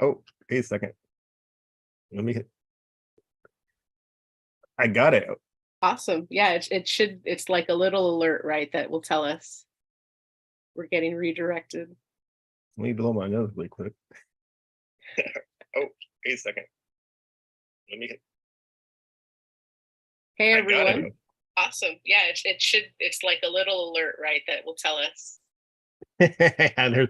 Oh, wait a second. Let me hit. I got it. Awesome. Yeah, it's like a little alert, right? That will tell us we're getting redirected. Let me blow my nose really quick. Oh, wait a second. Let me hit. Hey I got everyone. it. Awesome. Yeah, it's like a little alert, right? That will tell us. And there's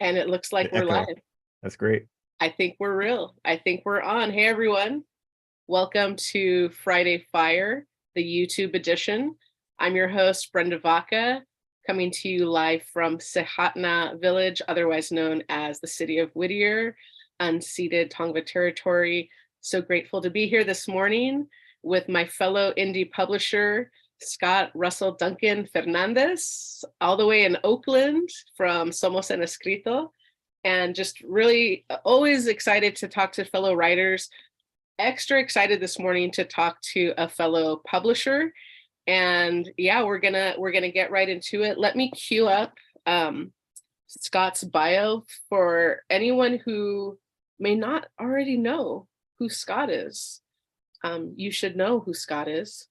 And it looks like the we're echo. live. That's great. I think we're real. I think we're on. Hey everyone. Welcome to Friday Fire, the YouTube edition. I'm your host, Brenda Vaca, coming to you live from Sehatna Village, otherwise known as the city of Whittier, unceded Tongva territory. So grateful to be here this morning with my fellow indie publisher, Scott Russell Duncan Fernandez, all the way in Oakland from Somos en Escrito. And just really always excited to talk to fellow writers. Extra excited this morning to talk to a fellow publisher. And yeah, we're gonna get right into it. Let me cue up Scott's bio for anyone who may not already know who Scott is. You should know who Scott is,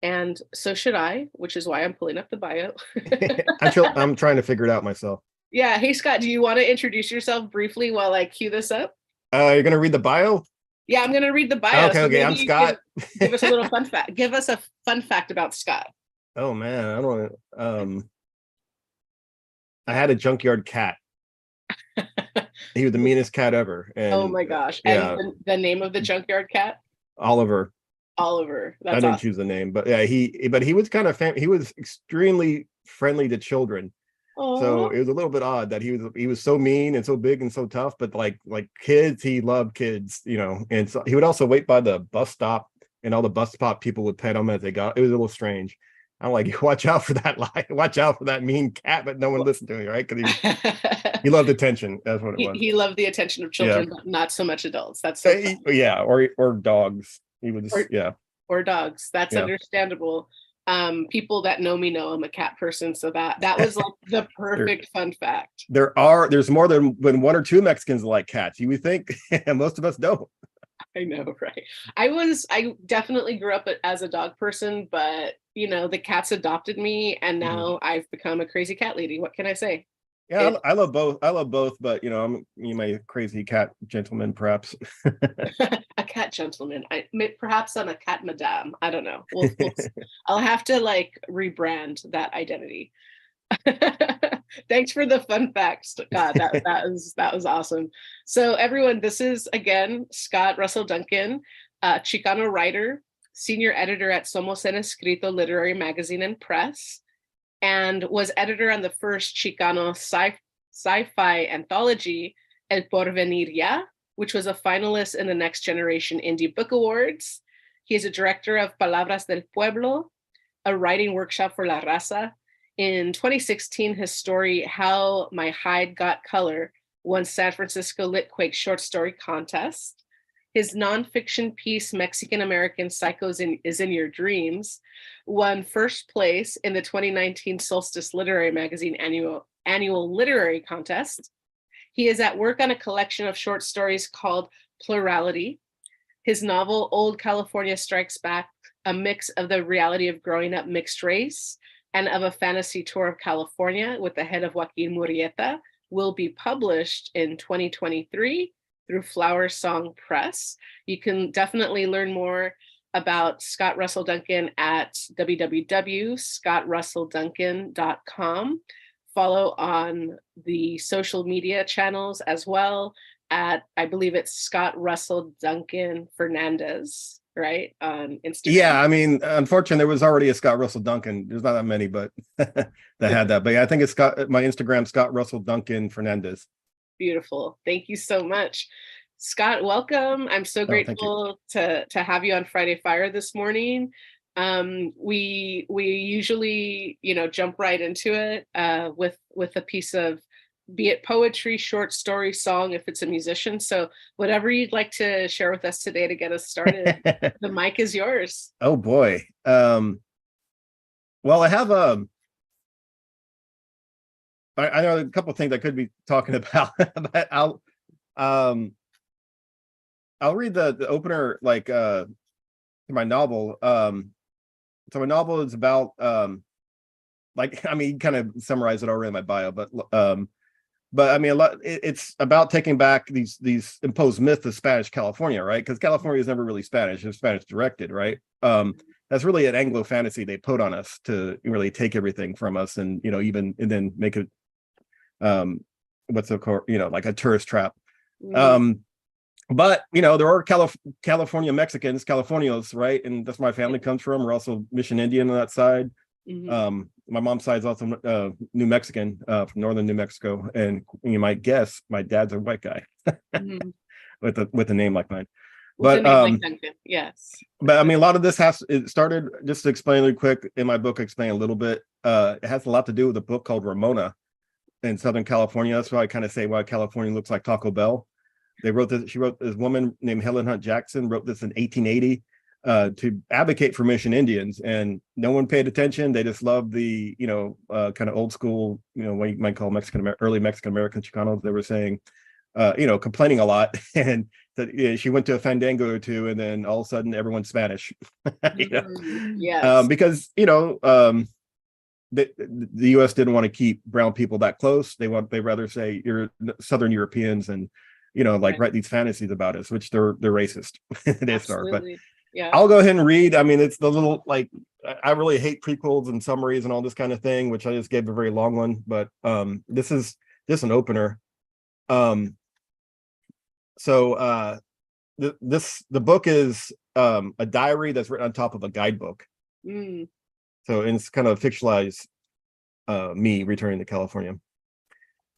and so should I, which is why I'm pulling up the bio. I'm trying to figure it out myself. Yeah, hey Scott, do you want to introduce yourself briefly while I cue this up? You're gonna read the bio? Yeah, I'm gonna read the bio. Okay, So okay. maybe I'm you can Scott. give us a little fun fact. Give us a fun fact about Scott. Oh man, I don't. I had a junkyard cat. He was the meanest cat ever, Oh and my gosh. And yeah, the name of the junkyard cat? Oliver. Oliver. I That's didn't awesome. choose the name, but yeah, he was kind of he was extremely friendly to children. So Oh, it was a little bit odd that he was so mean and so big and so tough, but like kids, he loved kids, And so he would also wait by the bus stop, and all the bus stop people would pet him as they got. It was a little strange. I'm like, watch out for that lie, watch out for that mean cat, but no one listened to me, right? Because he loved attention. That's what it was. he loved the attention of Yeah, children, but not so much adults. That's so fun. yeah, or dogs. He was Or yeah, or dogs. That's yeah. understandable. People that know me know I'm a cat person, so that was like the There, perfect fun fact. there's more than one or two Mexicans that like cats. You would think, and most of us don't. I know, right? I definitely grew up as a dog person, but the cats adopted me, and Mhm. now I've become a crazy cat lady. What can I say? Yeah, It I love both. I love both, but I'm my crazy cat gentleman, perhaps. a cat gentleman. Perhaps I'm a cat madame. I don't know. I'll have to like rebrand that identity. Thanks for the fun facts. God, that was awesome. So everyone, this is again Scott Russell Duncan, Chicano writer, senior editor at Somos en Escrito Literary Magazine and Press, and was editor on the first Chicano sci-fi anthology, El Porvenir Ya, which was a finalist in the Next Generation Indie Book Awards. He is a director of Palabras del Pueblo, a writing workshop for La Raza. In 2016, his story, How My Hide Got Color, won San Francisco Litquake Short Story Contest. His nonfiction piece, Mexican American Psychos is in Your Dreams, won first place in the 2019 Solstice Literary Magazine annual literary contest. He is at work on a collection of short stories called Plurality. His novel, Old California Strikes Back, a mix of the reality of growing up mixed race and of a fantasy tour of California with the head of Joaquin Murrieta, will be published in 2023 through Flower Song Press. You can definitely learn more about Scott Russell Duncan at www.scottrussellDuncan.com. Follow on the social media channels as well at, I believe it's Scott Russell Duncan Fernandez, right? On Instagram. Yeah, I mean, unfortunately, there was already a Scott Russell Duncan. There's not that many, but that had that. But yeah, I think it's my Instagram, Scott Russell Duncan Fernandez. Beautiful. Thank you so much. Scott, welcome. I'm so Oh, thank you. grateful to have you on Friday Fire this morning. We usually, jump right into it with a piece of, be it poetry, short story, song, if it's a musician. So whatever you'd like to share with us today to get us started, the mic is yours. Oh boy. Well, I have I know a couple of things I could be talking about, but Um, I'll read the opener to my novel. So my novel is about I mean, you kind of summarized it already in my bio, but I mean, it's about taking back these imposed myths of Spanish California, right? Because California is never really Spanish; it's Spanish directed, right? That's really an Anglo fantasy they put on us to really take everything from us, and even and then make it what's the like a tourist trap. Mm, But there are California Mexicans, Californios, right? And that's where my family comes from. We're also Mission Indian on that side. mhm, My mom's side is also New Mexican, from northern New Mexico, and you might guess my dad's a white guy mhm. with a name like mine. With a But name like Duncan, yes. I mean, a lot of this it started, just to explain really quick in my book. Explain a little bit. It has a lot to do with a book called Ramona in Southern California. That's why I kind of say why California looks like Taco Bell. She wrote this woman named Helen Hunt Jackson wrote this in 1880 to advocate for Mission Indians, and no one paid attention. They just loved the kind of old school, what you might call early Mexican American Chicanos. They were saying, complaining a lot, and that she went to a fandango or two, and then all of a sudden everyone's Spanish. Yes. Because the U.S. didn't want to keep brown people that close. They rather say you're Southern Europeans, and Right. write these fantasies about us, which they're racist. They are. But Absolutely. Yeah. I'll go ahead and read. I mean, it's the little I really hate prequels and summaries and all this kind of thing, which I just gave a very long one. But this is just an opener. Um, so the book is a diary that's written on top of a guidebook. Mm, So it's kind of fictionalized me returning to California.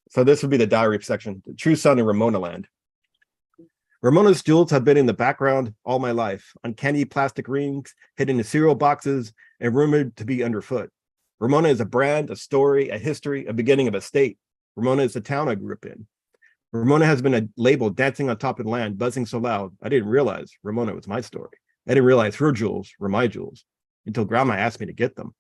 So this would be the diary section. The true son of Ramona Land. Ramona's jewels have been in the background all my life. Uncanny plastic rings hidden in cereal boxes and rumored to be underfoot. Ramona is a brand, a story, a history, a beginning of a state. Ramona is the town I grew up in. Ramona has been a label dancing on top of the land, buzzing so loud, I didn't realize Ramona was my story. I didn't realize her jewels were my jewels until Grandma asked me to get them.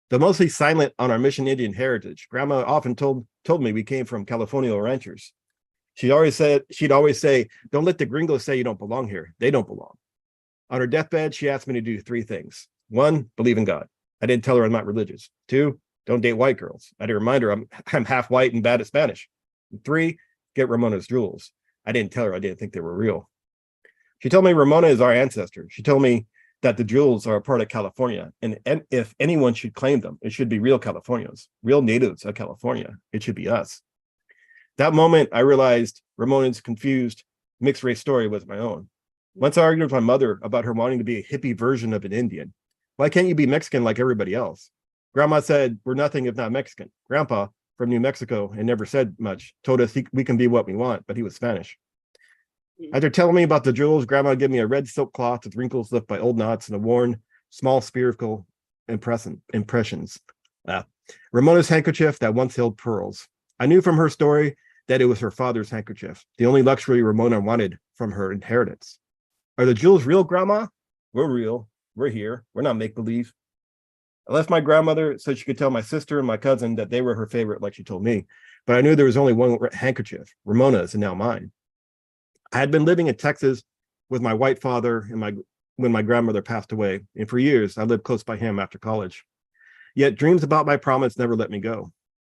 Though mostly silent on our Mission Indian heritage, Grandma often told me we came from California ranchers. She'd always say, don't let the gringos say you don't belong here. They don't belong. On her deathbed, she asked me to do three things. One, believe in God. I didn't tell her I'm not religious. Two, don't date white girls. I didn't remind her I'm half white and bad at Spanish. And three, get Ramona's jewels. I didn't tell her I didn't think they were real. She told me Ramona is our ancestor. She told me that the jewels are a part of California, and if anyone should claim them, it should be real Californians, real natives of California. It should be us. That moment, I realized Ramona's confused mixed race story was my own. Once I argued with my mother about her wanting to be a hippie version of an Indian. Why can't you be Mexican like everybody else? Grandma said, we're nothing if not Mexican. Grandpa, from New Mexico, and never said much, told us we can be what we want, but he was Spanish. After telling me about the jewels, Grandma gave me a red silk cloth with wrinkles left by old knots and a worn, small spherical impressions. Ramona's handkerchief that once held pearls. I knew from her story that it was her father's handkerchief, the only luxury Ramona wanted from her inheritance. Are the jewels real, Grandma? We're real. We're here. We're not make-believe. I left my grandmother so she could tell my sister and my cousin that they were her favorite, like she told me. But I knew there was only one handkerchief, Ramona's, and now mine. I had been living in Texas with my white father when my grandmother passed away, and for years I lived close by him after college. Yet dreams about my promise never let me go.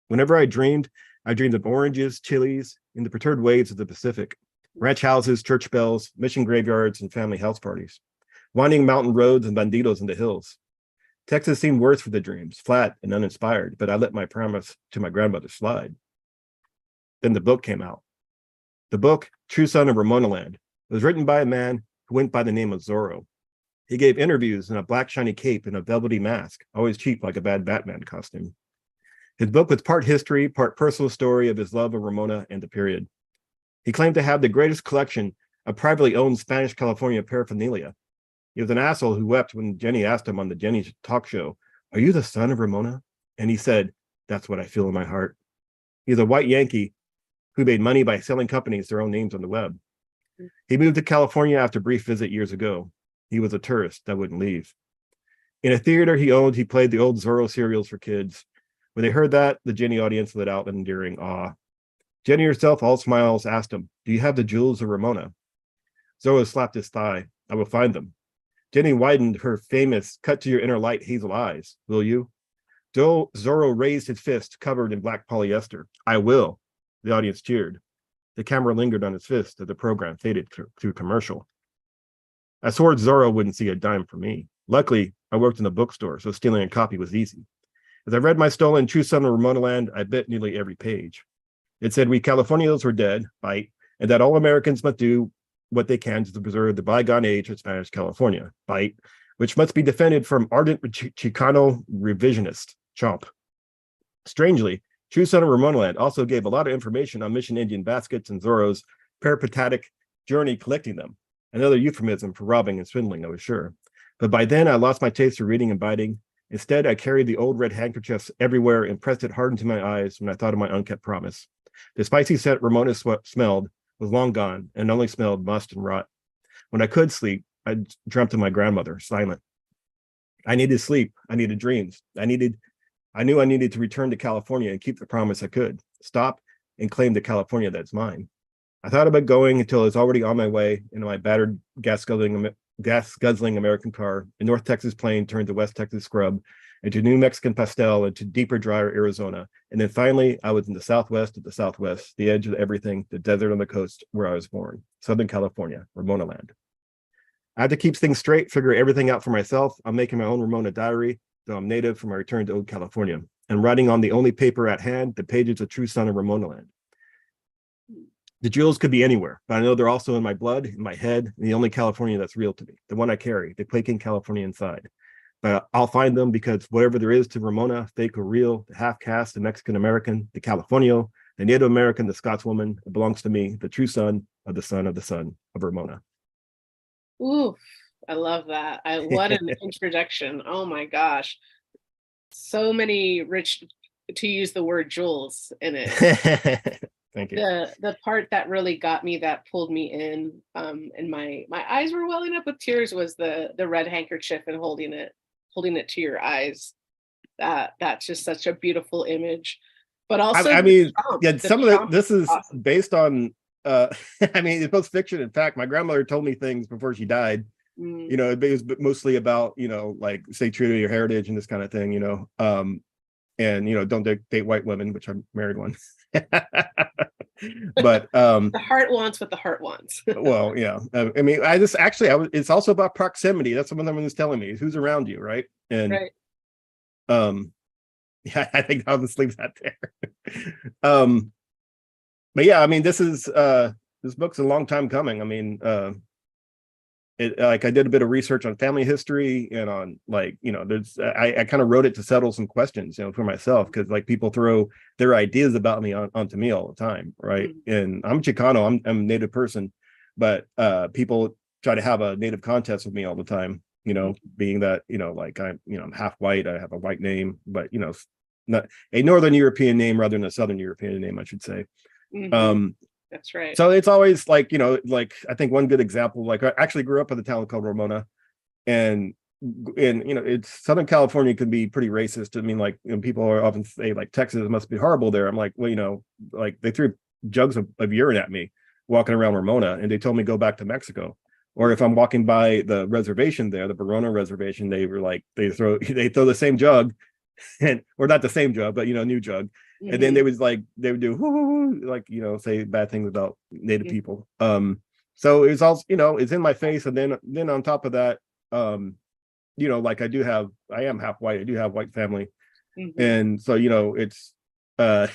Whenever I dreamed of oranges, chilies, and the perturbed waves of the Pacific, ranch houses, church bells, mission graveyards, and family house parties, winding mountain roads and banditos in the hills. Texas seemed worse for the dreams, flat and uninspired, but I let my promise to my grandmother slide. Then the book came out. The book, True Son of Ramona Land, was written by a man who went by the name of Zorro. He gave interviews in a black shiny cape and a velvety mask, always cheap like a bad Batman costume. His book was part history, part personal story of his love of Ramona and the period. He claimed to have the greatest collection of privately owned Spanish California paraphernalia. He was an asshole who wept when Jenny asked him on the Jenny talk show, "Are you the son of Ramona?" And he said, "That's what I feel in my heart." He's a white Yankee who made money by selling companies their own names on the web. He moved to California after a brief visit years ago. He was a tourist that wouldn't leave. In a theater he owned, he played the old Zorro serials for kids. When they heard that, the Jenny audience let out an endearing awe. Jenny herself, all smiles, asked him, "Do you have the jewels of Ramona?" Zorro slapped his thigh. "I will find them." Jenny widened her famous cut to your inner light hazel eyes. "Will you?" Zorro raised his fist covered in black polyester. "I will." The audience cheered. The camera lingered on his fist as the program faded through commercial. I swore Zorro wouldn't see a dime from me. Luckily, I worked in a bookstore, so stealing a copy was easy. As I read my stolen True Son of Ramona Land, I bit nearly every page. It said we Californios were dead, bite, and that all Americans must do what they can to preserve the bygone age of Spanish California, bite, which must be defended from ardent Chicano revisionist, chomp. Strangely, True Son of Ramona Land also gave a lot of information on Mission Indian baskets and Zorro's peripatetic journey collecting them. Another euphemism for robbing and swindling, I was sure. But by then, I lost my taste for reading and biting. Instead, I carried the old red handkerchiefs everywhere and pressed it hard into my eyes when I thought of my unkept promise. The spicy scent Ramona smelled was long gone and only smelled must and rot. When I could sleep, I dreamt of my grandmother, silent. I needed sleep. I needed dreams. I knew I needed to return to California and keep the promise I could. Stop and claim the California that's mine. I thought about going until I was already on my way in my battered gas-guzzling American car. A North Texas plane turned to West Texas scrub, into New Mexican pastel, into deeper, drier Arizona. And then finally, I was in the Southwest of the Southwest, the edge of everything, the desert on the coast where I was born, Southern California, Ramona Land. I had to keep things straight, figure everything out for myself. I'm making my own Ramona diary, though I'm native from my return to old California, and writing on the only paper at hand, the pages of True Son of Ramona Land. The jewels could be anywhere, but I know they're also in my blood, in my head, and the only California that's real to me, the one I carry, the quaking California inside. But I'll find them because whatever there is to Ramona, fake or real, the half-caste, the Mexican-American, the Californio, the Native American, the Scotswoman, it belongs to me, the true son of the son of the son of Ramona. Ooh, I love that. What an introduction. Oh my gosh. So many rich, to use the word jewels in it. Thank you. The part that really got me, that pulled me in, and my eyes were welling up with tears, was the red handkerchief and holding it to your eyes. That's just such a beautiful image. But also, I mean, yeah, this is awesome. based on I mean, it's both fiction and fact. My grandmother told me things before she died. You know, it was mostly about, you know, like stay true to your heritage and this kind of thing, you know. And you know, don't date white women, which I married one. But the heart wants what the heart wants. Well, yeah. I mean, it's also about proximity. That's what someone was telling me, who's around you, right? And right. Yeah, I think I'll just leave that there. But yeah, I mean, this book's a long time coming. I mean, like I did a bit of research on family history and on, like, you know, I kind of wrote it to settle some questions, you know, for myself, because like people throw their ideas about me onto me all the time, right? And I'm Chicano, I'm a native person, but people try to have a native contest with me all the time, you know, being that, you know, like I'm half white, I have a white name, but you know, not a Northern European name rather than a Southern European name, I should say. That's right. So it's always like, you know, like I think one good example, like I actually grew up in a town called Ramona, and you know, it's Southern California can be pretty racist. I mean, like, you know, people are often say like Texas must be horrible there. I'm like, well, you know, like they threw jugs of urine at me walking around Ramona, and they told me go back to Mexico. Or if I'm walking by the reservation there, the Verona reservation, they were like, they throw the same jug, and or not the same jug, but you know, new jug. And then they would do like, you know, say bad things about native people. So it's also, you know, it's in my face. And then on top of that, you know, like I am half white, I do have white family. And so, you know, it's and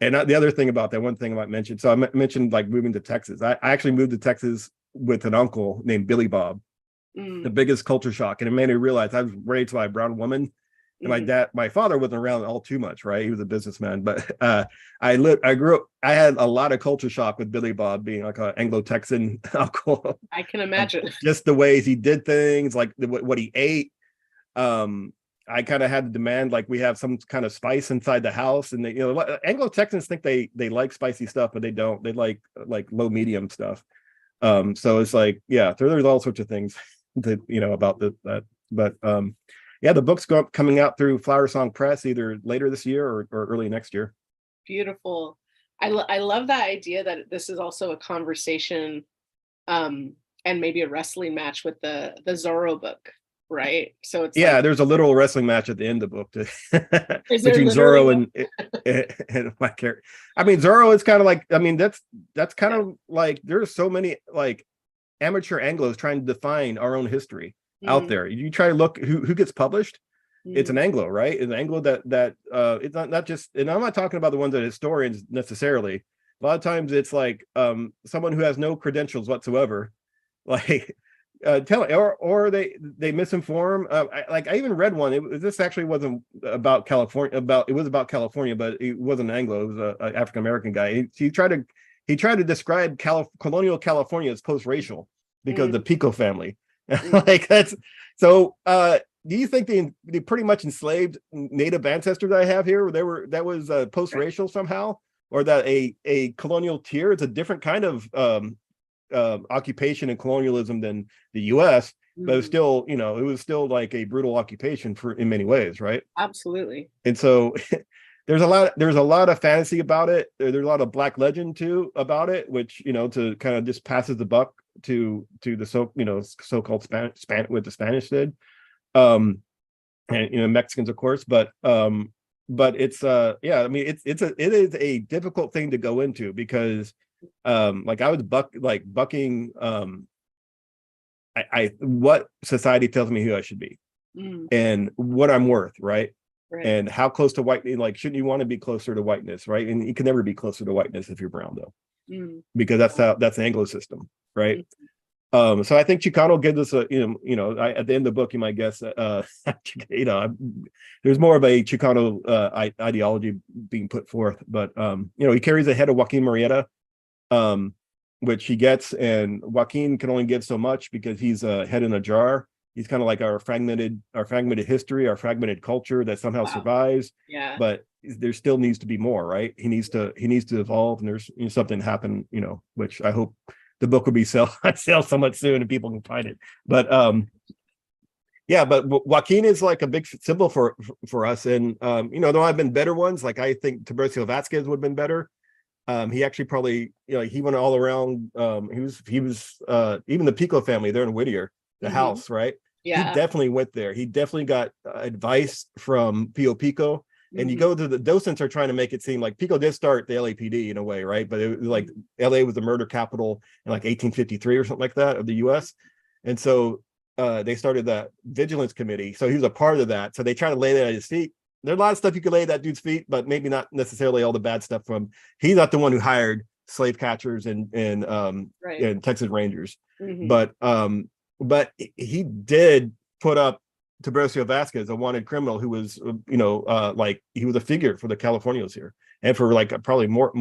the other thing about that, one thing I might mention, so I mentioned like moving to Texas. I actually moved to Texas with an uncle named Billy Bob. The biggest culture shock, and it made me realize I was raised by a brown woman. And my father wasn't around all too much, right? He was a businessman, but I grew up, I had a lot of culture shock with Billy Bob being like an Anglo-Texan uncle. I can imagine. Just the ways he did things, like what he ate. I kind of had to demand like we have some kind of spice inside the house, and they, you know, Anglo-Texans think they like spicy stuff, but they don't. They like low medium stuff. So it's like, yeah, there's all sorts of things that, you know, about that, but yeah, the book's coming out through Flower Song Press either later this year or early next year. Beautiful. I love that idea that this is also a conversation, and maybe a wrestling match with the Zorro book, right? So it's Yeah, like, there's a literal wrestling match at the end of the book is there between literally Zorro one? and my character. I mean, Zorro is kind of like, I mean, that's kind of like there's so many like amateur Anglos trying to define our own history out Mm, there. You try to look who gets published. It's an mm, Anglo, right? It's an Anglo that it's not just, and I'm not talking about the ones that are historians necessarily. A lot of times it's like someone who has no credentials whatsoever, like tell or they misinform. I even read one. This actually wasn't about California. It was about California, but it wasn't Anglo. It was a African American guy. He tried to describe colonial California as post-racial because the mm, Pico family. mm. Like that's so. Do you think they pretty much enslaved native ancestors that I have here? That was post-racial somehow, or that a colonial tier? It's a different kind of occupation and colonialism than the U.S., but it's Mhm. still, it was still like a brutal occupation for in many ways, right? Absolutely. And so there's a lot of fantasy about it. There's a lot of black legend too about it, which to kind of just passes the buck to the so-called Spanish what the Spanish did, um, and Mexicans of course, but it's yeah, I mean it is a difficult thing to go into because like I was bucking I what society tells me who I should be Mm, and what I'm worth, right? right. And how close to white, like shouldn't you want to be closer to whiteness, right? And you can never be closer to whiteness if you're brown though, Mm, because that's the Anglo system, right? mm, So I think Chicano gives us a at the end of the book you might guess there's more of a Chicano ideology being put forth, but he carries the head of Joaquin Murrieta, um, which he gets, and Joaquin can only give so much because he's a head in a jar. He's kind of like our fragmented history, our fragmented culture that somehow wow. survives, Yeah. but there still needs to be more, right? He needs to evolve, and there's something happen, which I hope the book will be sell somewhat soon and people can find it. But yeah, but Joaquin is like a big symbol for us, and there have been better ones. Like I think Tiburcio Vasquez would have been better. He actually probably, he went all around. He was even the Pico family there in Whittier, the Hmm. house, right? He Yeah. definitely went there. He definitely got advice from Pio Pico. And you Hmm. go to the docents are trying to make it seem like Pico did start the LAPD in a way, right? But it was like LA was the murder capital in like 1853 or something like that of the US. And so they started that vigilance committee. So he was a part of that. So they try to lay that at his feet. There's a lot of stuff you could lay at that dude's feet, but maybe not necessarily all the bad stuff from. He's not the one who hired slave catchers Right. and Texas Rangers, Hmm. but he did put up Tiburcio Vasquez, a wanted criminal who was like he was a figure for the Californios here and for like probably more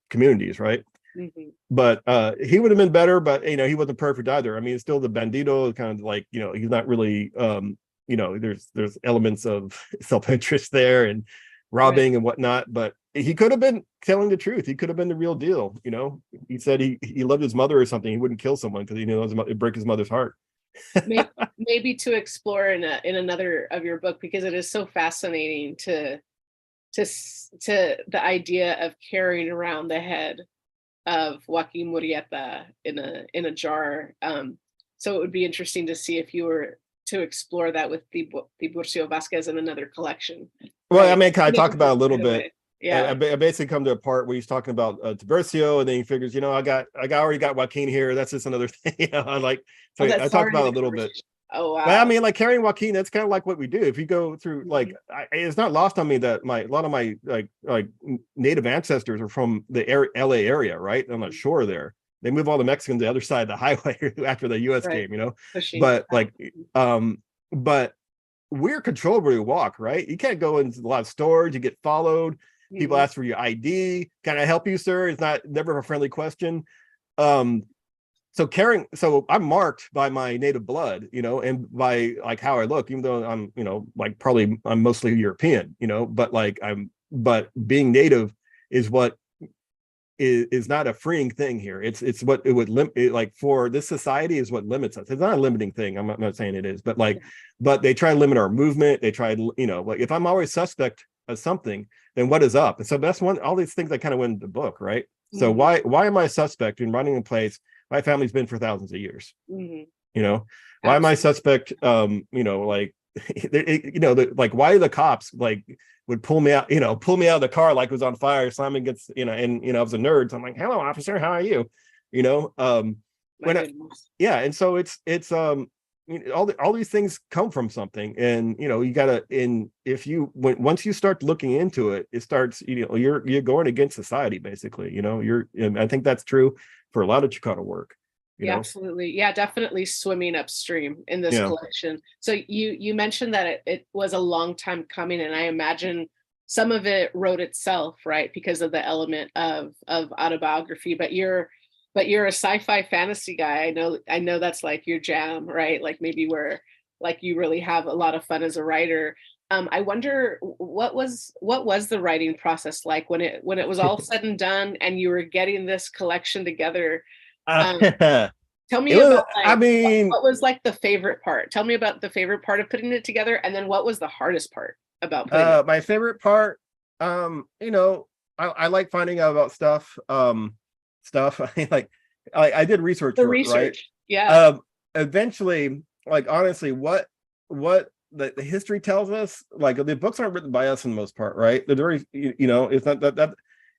communities, right? Hmm. But he would have been better, but he wasn't perfect either. I mean, it's still the bandito, kind of like he's not really there's elements of self-interest there and Right. robbing and whatnot, but he could have been telling the truth. He could have been the real deal. He said he loved his mother or something. He wouldn't kill someone because he knows it'd break his mother's heart. Maybe to explore in another of your book, because it is so fascinating to the idea of carrying around the head of Joaquin Murrieta in a jar. So it would be interesting to see if you were to explore that with Tiburcio Vasquez in another collection, Well, I right? mean, kind You of talk never about just a little give it bit. away. I Yeah. basically come to a part where he's talking about Tiburcio, and then he figures, I already got Joaquin here. That's just another thing. I like, Oh, so I that's talk already about the it a little bit. conversation. Oh, But I wow. mean, like carrying Joaquin, that's kind of like what we do. If you go through, like, Mhm. it's not lost on me that a lot of my like native ancestors are from the LA area, right? On the Mhm. shore there. They move all the Mexicans to the other side of the highway after the U.S. Right. came. Pushing But like, but we're controlled where you walk, right? You can't go into a lot of stores. You get followed. People Mhm. ask for your ID. Can I help you, sir? It's not never a friendly question. Um, so I'm marked by my native blood, and by like how I look, even though I'm, like probably I'm mostly European, but being native is what is not a freeing thing here. It's what it would limit, like for this society is what limits us. It's not a limiting thing. I'm not saying it is, but Yeah. but they try to limit our movement. They try to, like if I'm always suspect something, then what is up? And so that's one, all these things that kind of went into the book, right? So Mhm. why am I a suspect in running a place my family's been for thousands of years? Mhm. You know, why am I Absolutely. suspect? You know, like like why the cops like would pull me out, pull me out of the car like it was on fire, slam against, and I was a nerd. So I'm like, hello, officer, how are you? You know, My when goodness. yeah, and so it's all these things come from something, and you gotta, in if you once you start looking into it, it starts, you're going against society basically, and I think that's true for a lot of Chicano work, you Yeah, know. absolutely. Yeah, definitely swimming upstream in this Yeah. collection. So you mentioned that it was a long time coming, and I imagine some of it wrote itself, right? Because of the element of autobiography. But you're a sci-fi fantasy guy. I know that's like your jam, right? Like maybe where like you really have a lot of fun as a writer. I wonder what was the writing process like when it was all said and done and you were getting this collection together. Um, It Tell me was, about I like mean, what was like the favorite part? Tell me about the favorite part of putting it together, and then what was the hardest part about putting it? my favorite part, I like finding out about stuff. I like, I did research The for it, right? research. Yeah. Um, Eventually, like honestly, what the history tells us, like the books aren't written by us in the most part, right? They're very, it's not that,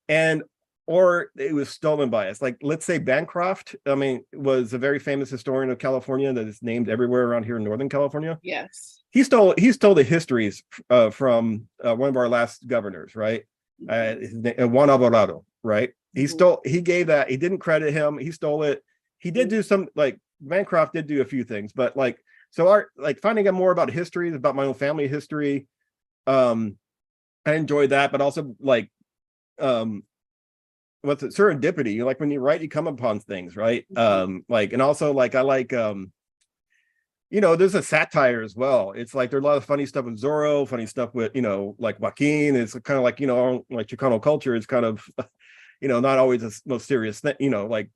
and or it was stolen by us. Like let's say Bancroft, I mean, was a very famous historian of California that is named everywhere around here in Northern California. Yes. He stole the histories from one of our last governors, right? Mhm. Juan Alvarado, right? Mhm. He gave that. He didn't credit him. He stole it. He did Mhm. do some, like Bancroft did do a few things, but like so our like finding out more about history, about my own family history. Um, I enjoyed that, but also like um what's it, serendipity. Like when you write, you come upon things, right? Mhm. Like and also like I like there's a satire as well. It's like there's a lot of funny stuff with Zorro, funny stuff with, like Joaquin. It's kind of like, like Chicano culture is kind of, not always the most serious thing, like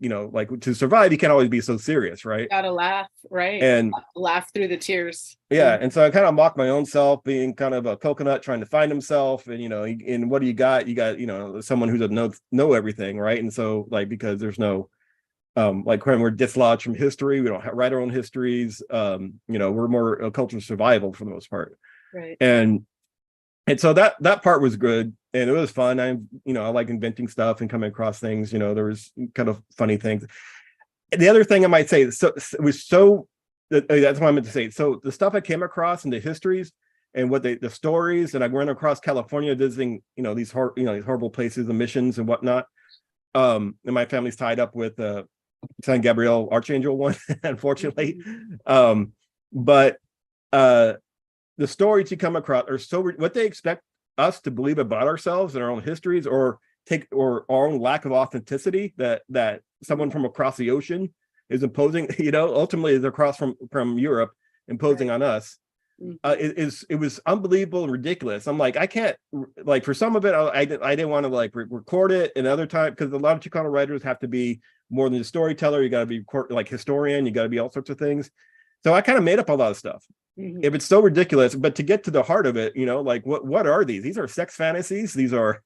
to survive, you can't always be so serious, right? Gotta laugh, right? And Laugh through the tears. yeah, Mhm. and so I kind of mock my own self being kind of a coconut trying to find himself, and and what do you got? You got, someone who doesn't know everything, right? And so like because there's no like when we're dislodged from history, we don't write our own histories. We're more a culture of survival for the most part, Right. and so that part was good, and it was fun. I like inventing stuff and coming across things. There was kind of funny things. The other thing I might say, so it was so that's what I meant to say. So the stuff I came across in the histories and what the stories, and I went across California visiting, these horrible places, the missions and whatnot. And my family's tied up with San Gabriel Archangel one, unfortunately. Mhm. But uh, the stories you come across are so what they expect us to believe about ourselves and our own histories, or our own lack of authenticity that someone from across the ocean is imposing. Ultimately is across from Europe imposing Right. on us. Mhm. It was unbelievable and ridiculous. I'm like, I can't, like, for some of it I didn't want to like record it, and other time because a lot of Chicano writers have to be more than a storyteller. You got to be like historian, you got to be all sorts of things. So I kind of made up a lot of stuff. If Mhm. it's so ridiculous, but to get to the heart of it, like what are these are sex fantasies. These are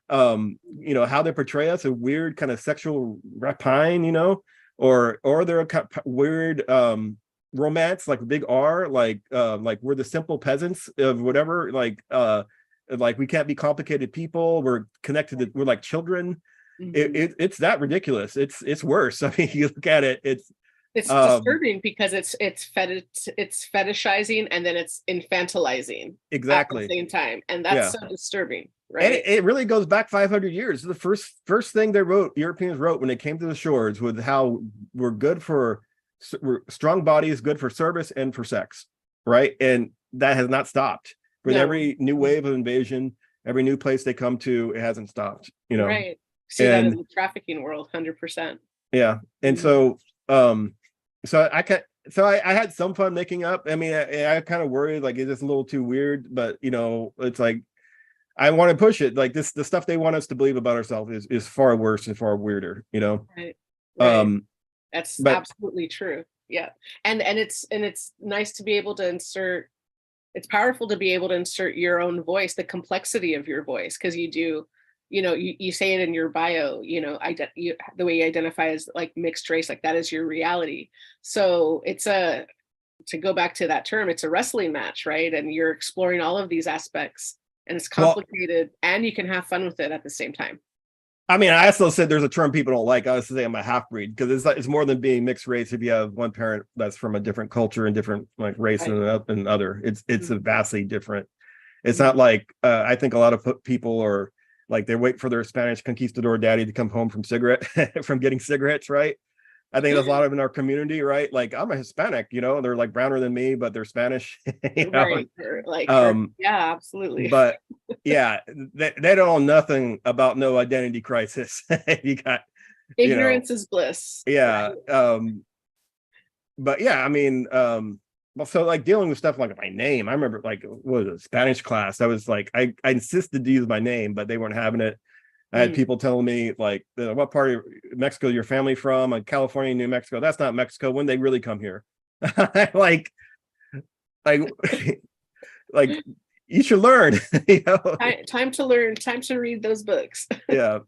how they portray us, a weird kind of sexual rapine, or they're a weird romance, like big R, like we're the simple peasants of whatever, like we can't be complicated people, we're connected we're like children. Mhm. It's that ridiculous. It's worse. I mean, you look at it, it's It's um disturbing because it's fetishizing and then it's infantilizing at the exactly. same time, and that's Yeah. so disturbing, And right? it really goes back 500 years. The first thing Europeans wrote when they came to the shores, was how we're good for, we're strong bodies, good for service and for sex, right? And that has not stopped. With No. every new Mhm. wave of invasion, every new place they come to, it hasn't stopped, Right. See that in And the trafficking world, 100%. yeah, and Mhm. um, so I can so I had some fun making up. I mean, I kind of worried like, is this a little too weird? But it's like I want to push it. Like the stuff they want us to believe about ourselves is far worse and far weirder. Right. Right. Um, That's but absolutely true. Yeah. And it's nice to be able to insert it's powerful to be able to insert your own voice, the complexity of your voice, because you do, you say it in your bio, the way you identify as like mixed race, like that is your reality. So to go back to that term, it's a wrestling match, right? And you're exploring all of these aspects, and it's complicated, and you can have fun with it at the same time. I mean, I also said there's a term people don't like. I was say I'm a half breed, because it's more than being mixed race. If you have one parent that's from a different culture and different like race and other, it's a vastly different. It's not like I think a lot of people are like they wait for their Spanish conquistador daddy to come home from from getting cigarettes, right? I think there's a lot of in our community, right? Like I'm a Hispanic, they're like browner than me, but they're Spanish. Right. Yeah, absolutely. But yeah, they don't know nothing about no identity crisis. You got ignorance is bliss. Yeah. Right? But yeah, I mean, so like dealing with stuff like my name, I remember like what was it, Spanish class. I was like, I insisted to use my name, but they weren't having it. I had people telling me like, what part of Mexico your family from? Like California, New Mexico. That's not Mexico. When they really come here, like you should learn. Time to learn. Time to read those books. Yeah.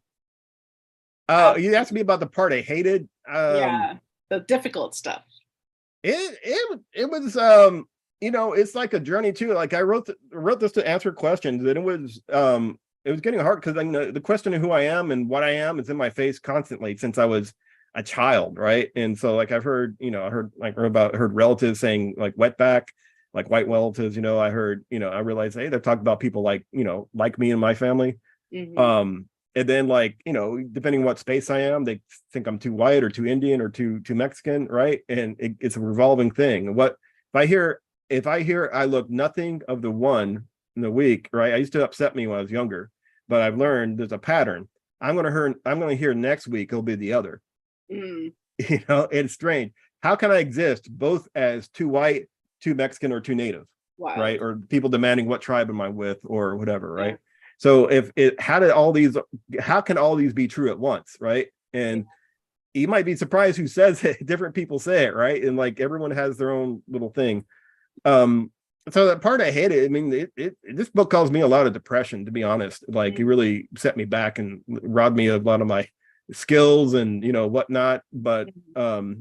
You asked me about the part I hated. Yeah, the difficult stuff. It was it's like a journey too. Like I wrote this to answer questions, and it was getting hard because the question of who I am and what I am is in my face constantly since I was a child, right? And so like I've heard, heard relatives saying like wetback, like white relatives, I heard, I realized, hey, they're talking about people like, like me and my family. And then like, depending what space I am, they think I'm too white or too Indian or too Mexican, right? And it's a revolving thing. What if I hear I look nothing of the one in the week, right? I used to upset me when I was younger, but I've learned there's a pattern. I'm gonna hear next week it'll be the other. It's strange. How can I exist both as too white, too Mexican, or too native? Wow. Right? Or people demanding what tribe am I with or whatever, right? Yeah. So how can all these be true at once, right? And you might be surprised who says it. Different people say it, right? And like everyone has their own little thing. So that part I hated. I mean, this book caused me a lot of depression, to be honest. Like it really set me back and robbed me of a lot of my skills and whatnot. But the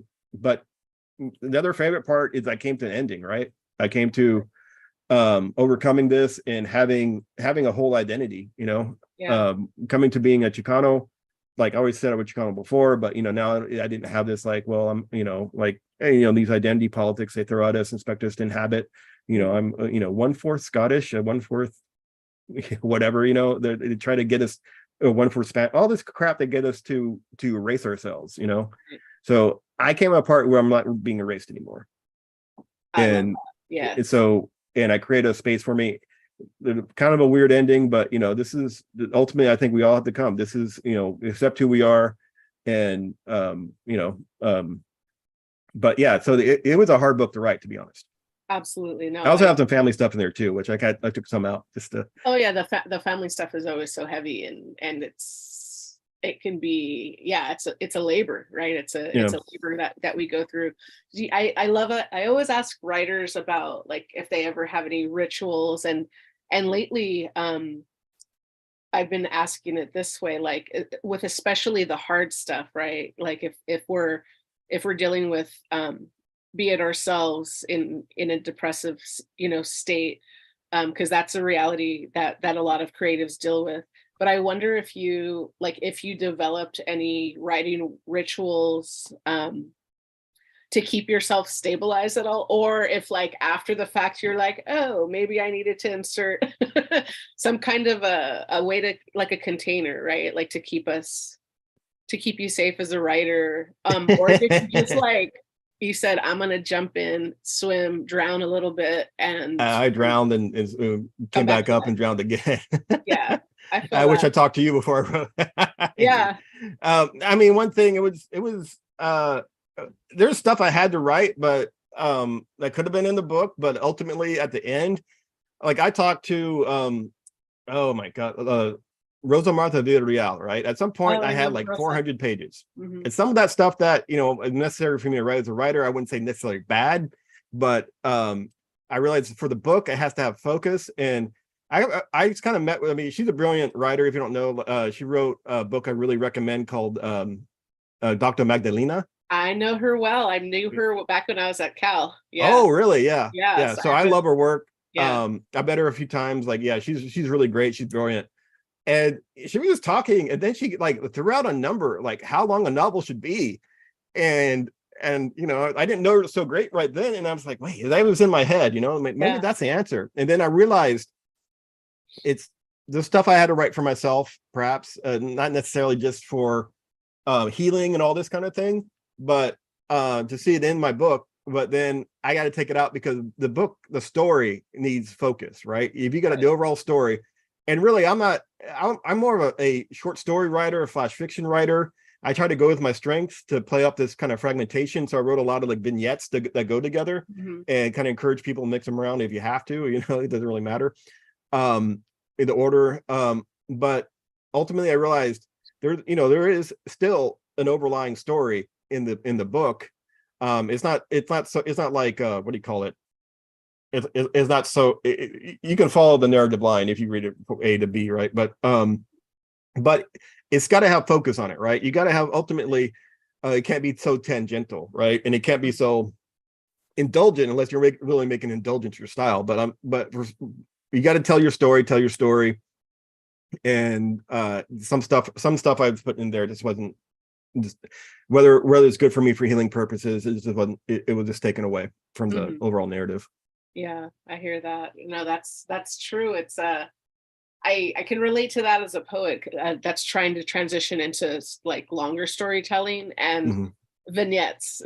other favorite part is I came to an ending, right? I came to overcoming this and having a whole identity, coming to being a Chicano. Like I always said I was Chicano before, but now I didn't have this like, well, I'm these identity politics they throw at us, expect us to inhabit. I'm 1/4 Scottish, 1/4 whatever, they try to get us 1/4 Spanish, all this crap they get us to erase ourselves, So I came a part where I'm not being erased anymore. And I create a space for me. Kind of a weird ending, but this is ultimately I think we all have to come. This is, accept who we are. And but yeah, so it was a hard book to write, to be honest. Absolutely. No, I also have some family stuff in there too, which I took some out just to. Oh yeah, the family stuff is always so heavy, and it can be, it's a labor, right? It's a labor that we go through. I love it. I always ask writers about like if they ever have any rituals, and lately I've been asking it this way, like with especially the hard stuff, right? Like if we're dealing with be it ourselves in a depressive state, because that's a reality that a lot of creatives deal with. But I wonder if you developed any writing rituals to keep yourself stabilized at all, or if like after the fact you're like, oh, maybe I needed to insert some kind of a way to, like a container, right? Like to keep you safe as a writer, or did you just like you said, I'm gonna jump in, swim, drown a little bit, and I drowned and came back up and drowned again. Yeah. I wish I talked to you before I wrote. Yeah. I mean, one thing it was there's stuff I had to write, but that could have been in the book, but ultimately at the end, like I talked to oh my God, Rosa Martha Villarreal, right? At some point I had like 400 pages. Mm-hmm. And some of that stuff that, is necessary for me to write as a writer, I wouldn't say necessarily bad, but I realized for the book, it has to have focus. And I just kind of met with, I mean, she's a brilliant writer. If you don't know, she wrote a book I really recommend called Dr. Magdalena. I know her well. I knew her back when I was at Cal. Yeah. Oh, really? Yeah. Yeah. Yeah. So So I've I been, love her work. yeah. I met her a few times. Like, yeah, she's really great. She's brilliant. And she was talking, and then she like threw out a number, like how long a novel should be. And you know, I didn't know it was so great right then. And I was like, wait, that was in my head, you know, maybe Yeah. that's the answer. And then I realized it's the stuff I had to write for myself, perhaps not necessarily just for healing and all this kind of thing, but to see it in my book. But then I got to take it out because the story needs focus, right? If you got the overall story, and really, I'm more of a short story writer, a flash fiction writer. I try to go with my strengths to play up this kind of fragmentation. So I wrote a lot of like vignettes that go together and kind of encourage people to mix them around if you have to, you know, it doesn't really matter in the order. But ultimately I realized there is still an overlying story in the book. It's not like what do you call it? It's not so you can follow the narrative line if you read it from A to B, right? But it's got to have focus on it, right? You got to have ultimately it can't be so tangential, right? And it can't be so indulgent unless you're really making indulgent your style. But you got to tell your story. And some stuff I've put in there just wasn't, just whether it's good for me for healing purposes, it just wasn't, it was just taken away from the overall narrative. Yeah, I hear that. No, that's true. It's I can relate to that as a poet that's trying to transition into like longer storytelling, and vignettes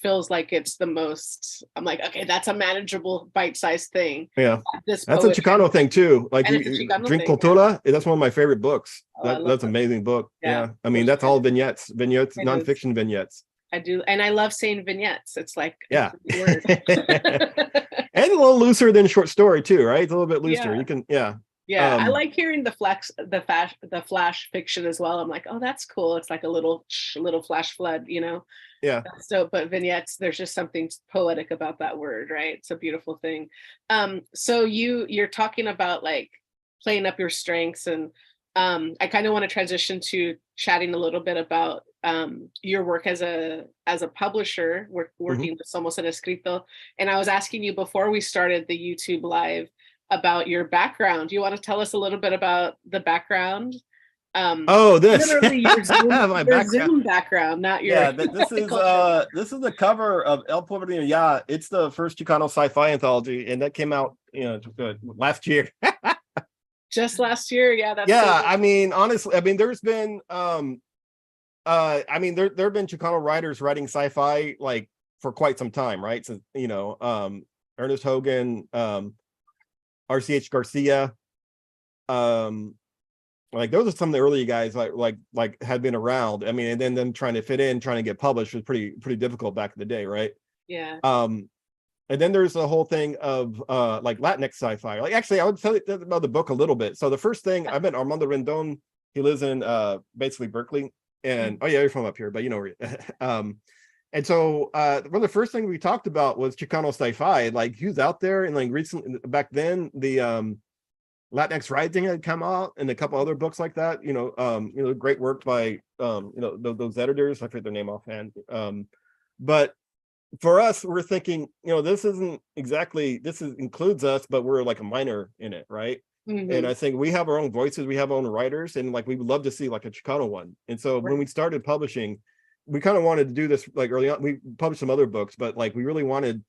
feels like it's the most, I'm like, okay, that's a manageable bite-sized thing. Yeah, This that's a poetry, Chicano thing too. Like and it's a Chicano Drink thing. Cultura, that's one of my favorite books. Oh, I love That's that. amazing book. Yeah. Yeah, I mean that's all vignettes, nonfiction vignettes. I do, and I love saying vignettes. It's like Yeah, it's a word. and a little looser than short story too, right? It's a little bit looser. Yeah. You can, Yeah, I like hearing the flash fiction as well. I'm like, oh, that's cool. It's like a little flash flood, you know. Yeah. So, but vignettes, there's just something poetic about that word, right? It's a beautiful thing. So you're talking about like playing up your strengths, and I kind of want to transition to chatting a little bit about your work as a publisher, working with Somos en Escrito. And I was asking you before we started the YouTube live about your background. Do you want to tell us a little bit about the background? This literally your Zoom, my background. Zoom background, not your. Yeah, this is the cover of El Porvenir. Yeah, it's the first Chicano sci-fi anthology, and that came out last year. Just last year, yeah. That's yeah. I mean, honestly, I mean, there's been I mean, there have been Chicano writers writing sci-fi like for quite some time, right? So Ernest Hogan, RCH Garcia, like those are some of the early guys like had been around. I mean, and then them trying to fit in, trying to get published was pretty difficult back in the day, right? Yeah. And then there's the whole thing of like Latinx sci-fi. Like actually, I would tell you about the book a little bit. So the first thing, I met Armando Rendon. He lives in basically Berkeley, and oh yeah, you're from up here, but you know, and so one of the first things we talked about was Chicano sci-fi. Like he was out there, and like recently back then the Latinx Rising had come out, and a couple other books like that. Great work by those editors. I forget their name offhand. But for us, we're thinking, this isn't exactly, includes us, but we're like a minor in it, right? And I think we have our own voices, we have our own writers, and like we would love to see like a Chicano one. And so when we started publishing, we kind of wanted to do this like early on. We published some other books, but like we really wanted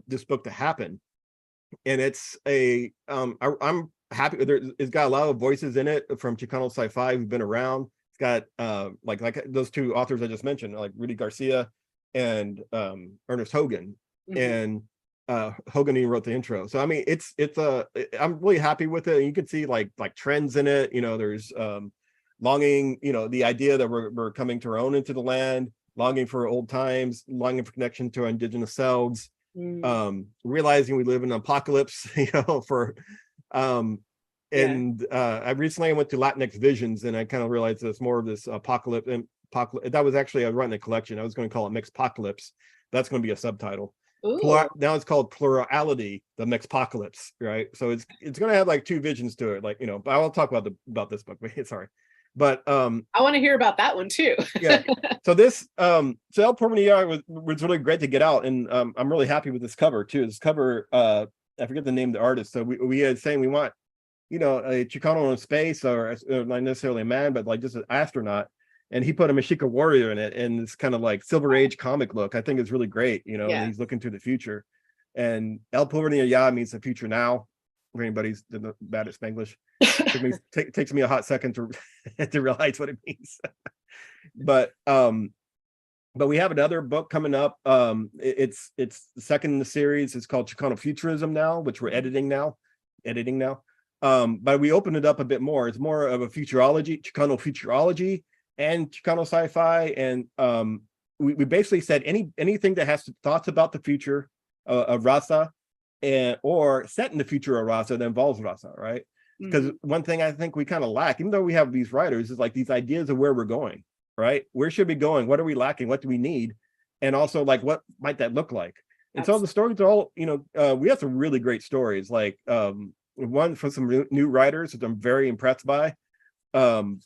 this book to happen. And it's I'm happy it's got a lot of voices in it from Chicano sci-fi who've been around. It's got like those two authors I just mentioned, like Rudy Garcia and Ernest Hogan. And Hogan even wrote the intro. So I mean, it's I'm really happy with it. And you can see like trends in it. There's longing, the idea that we're coming to our own into the land, longing for old times, longing for connection to our indigenous selves, realizing we live in an apocalypse, I recently went to Latinx Visions, and I kind of realized it's more of this apocalypse. And that was actually, I was writing a collection. I was going to call it Mixed Apocalypse. That's going to be a subtitle. Ooh, now it's called Plurality, the Mexpocalypse, right? So it's gonna have like two visions to it, like, you know, but I'll talk about this book, sorry. But I want to hear about that one too. yeah. So this so El Porvenir was really great to get out, and I'm really happy with this cover too. This cover, I forget the name of the artist. So we had saying we want, you know, a Chicano in space, or not necessarily a man, but like just an astronaut. And he put a Mexica warrior in it, and it's kind of like Silver Age comic look. I think it's really great, you know, and Yeah. he's looking to the future. And El Porvenir Ya means the future now. For anybody's bad at Spanglish, takes me a hot second to to realize what it means. But we have another book coming up. It's the second in the series. It's called Chicano Futurism now, which we're editing now. But we opened it up a bit more. It's more of a futurology, Chicano futurology, and Chicano sci-fi. And we basically said anything that has thoughts about the future of Raza, or set in the future of Raza that involves Raza, right? Because one thing I think we kind of lack, even though we have these writers, is like these ideas of where we're going, right? Where should we be going? What are we lacking? What do we need? And also, like, what might that look like? And so the stories are all, you know, we have some really great stories, like one from some new writers that I'm very impressed by. And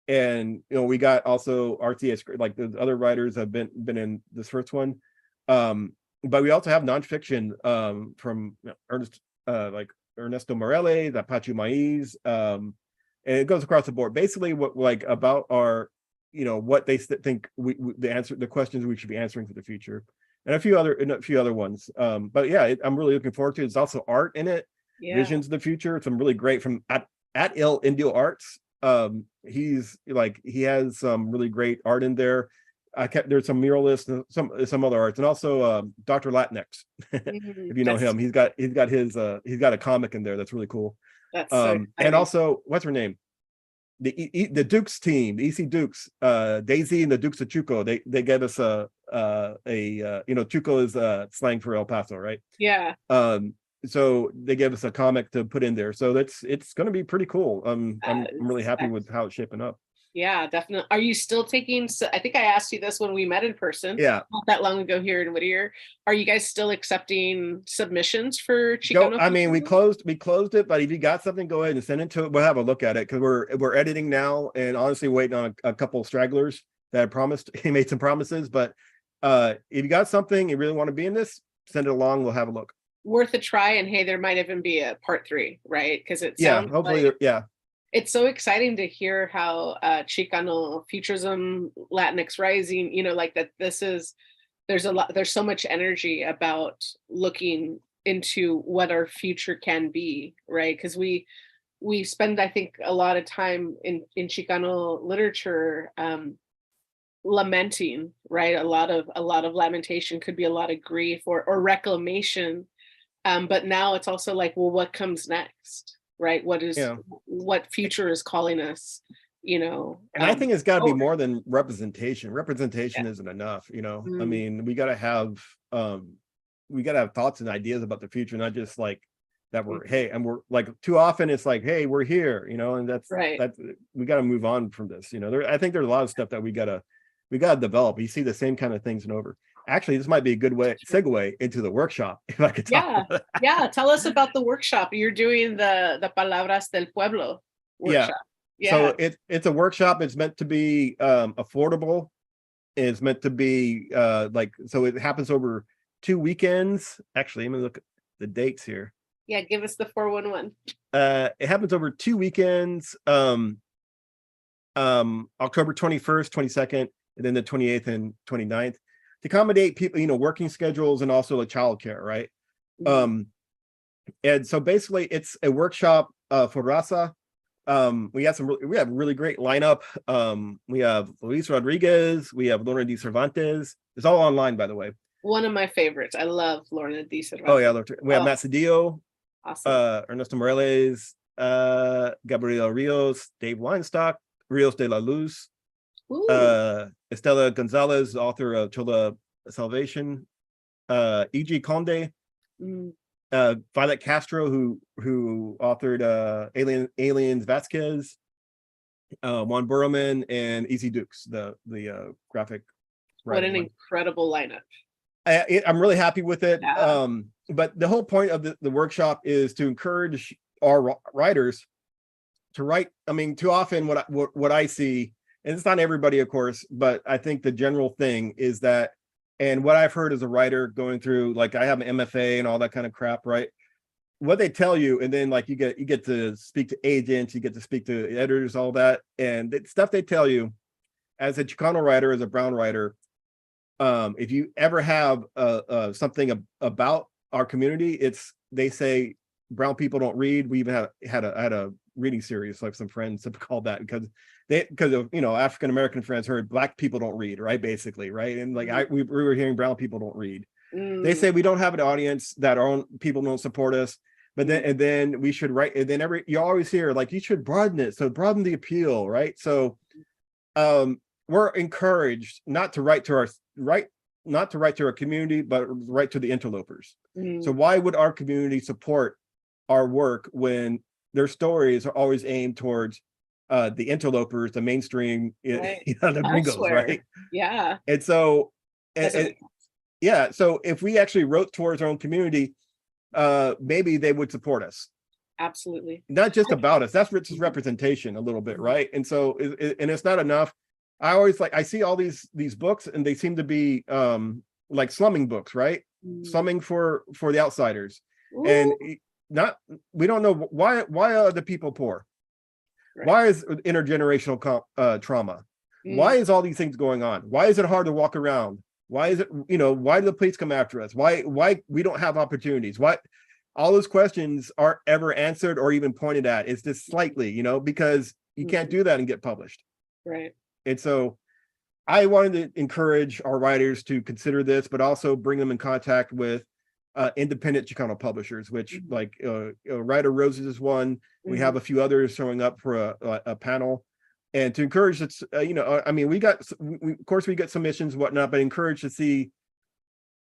you know, we got also RTS, like the other writers have been in this first one. But we also have nonfiction from Ernest, like Ernesto Morales, Apache Maiz, and it goes across the board. Basically, what like about our, you know, what they think the questions we should be answering for the future, and a few other ones. But yeah, I'm really looking forward to it. There's also art in it, visions of the future. Some really great from at Il Indio Arts. He's like, he has some really great art in there. There's some muralists and some other arts, and also Dr. Latinx. If you know him, he's got a comic in there that's really cool. That's so and also, what's her name? The Dukes team, the EC Dukes, Daisy and the Dukes of Chuco. They gave us a you know, Chuco is slang for El Paso, right? Yeah. So they gave us a comic to put in there, so it's going to be pretty cool. I'm really happy with how it's shaping up. Yeah, definitely. Are you still taking, so I think I asked you this when we met in person, Yeah, not that long ago here in Whittier. Are you guys still accepting submissions for Chicano? I mean, we closed it, but if you got something, go ahead and send it to it. We'll have a look at it, because we're editing now, and honestly waiting on a couple of stragglers that I promised. He made some promises, but if you got something you really want to be in this, send it along. We'll have a look. Worth a try, and hey, there might even be a part 3, right? Because it sounds hopefully, like, yeah. It's so exciting to hear how Chicano futurism, Latinx rising, you know, like that. There's so much energy about looking into what our future can be, right? Because we spend, I think, a lot of time in Chicano literature lamenting, right? A lot of lamentation, could be a lot of grief or reclamation. But now it's also like, well, what comes next? Right? What future is calling us, you know? And I think it's got to be more than representation. Representation isn't enough, you know. I mean, we got to have thoughts and ideas about the future, not just like that we're like, too often it's like, hey, we're here, you know, and that's we got to move on from this, you know. I think there's a lot of stuff that we gotta develop. You see the same kind of things and over. Actually, this might be a good segue into the workshop, if I could talk. Yeah. Tell us about the workshop. You're doing the Palabras del Pueblo workshop. Yeah. So it's a workshop. It's meant to be affordable. It's meant to be so it happens over 2 weekends. Actually, let me look at the dates here. Yeah, give us the 411. It happens over 2 weekends. October 21st, 22nd, and then the 28th and 29th. To accommodate people, you know, working schedules, and also like childcare, right? And so basically it's a workshop for Raza. We have a really great lineup. We have Luis Rodriguez, we have Lorna D. Cervantes. It's all online, by the way. One of my favorites. I love Lorna D. Cervantes. Oh yeah, we have Matt Cedillo, awesome. Ernesto Morales, Gabriel Rios, Dave Weinstock, Rios de la Luz. Estela Gonzalez, author of Chola Salvation, E.G. Conde, Violet Castro, who authored Aliens Vasquez, Juan Burrowman, and Easy Dukes, the graphic. What an incredible lineup! I'm really happy with it. Yeah. But the whole point of the workshop is to encourage our writers to write. I mean, too often what I see, and it's not everybody, of course, but I think the general thing is that, and what I've heard as a writer going through, like I have an MFA and all that kind of crap, right? What they tell you, and then like you get to speak to agents, you get to speak to editors, all that, and the stuff they tell you as a Chicano writer, as a brown writer, if you ever have something about our community, it's, they say brown people don't read. We even had a reading series, like some friends have called that, because of, you know, African American friends heard black people don't read, right, basically, right, and like we were hearing brown people don't read. They say we don't have an audience, that our own people don't support us, but then and then we should write, and then you always hear like you should broaden it, so broaden the appeal, right? So we're encouraged not to write to our community, but write to the interlopers. So why would our community support our work when their stories are always aimed towards the interlopers, the mainstream, Right. you know, the gringos, Elsewhere. right? Yeah. And so, Doesn't- yeah, so if we actually wrote towards our own community, maybe they would support us. Absolutely. Not just about us. That's just representation a little bit, right? And so, and it's not enough. I always I see all these books, and they seem to be like slumming books, right? Slumming for the outsiders. And we don't know why are the people poor? Right. Why is intergenerational trauma? Why is all these things going on? Why is it hard to walk around? Why is it, you know, why do the police come after us? Why we don't have opportunities? Why all those questions aren't ever answered or even pointed at? It's just slightly, you know, because you can't do that and get published. Right. And so I wanted to encourage our writers to consider this, but also bring them in contact with independent Chicano publishers, which like Writer Roses is one. We have a few others showing up for a panel, and to encourage it's you know, I mean, of course we get submissions and whatnot, but encourage to see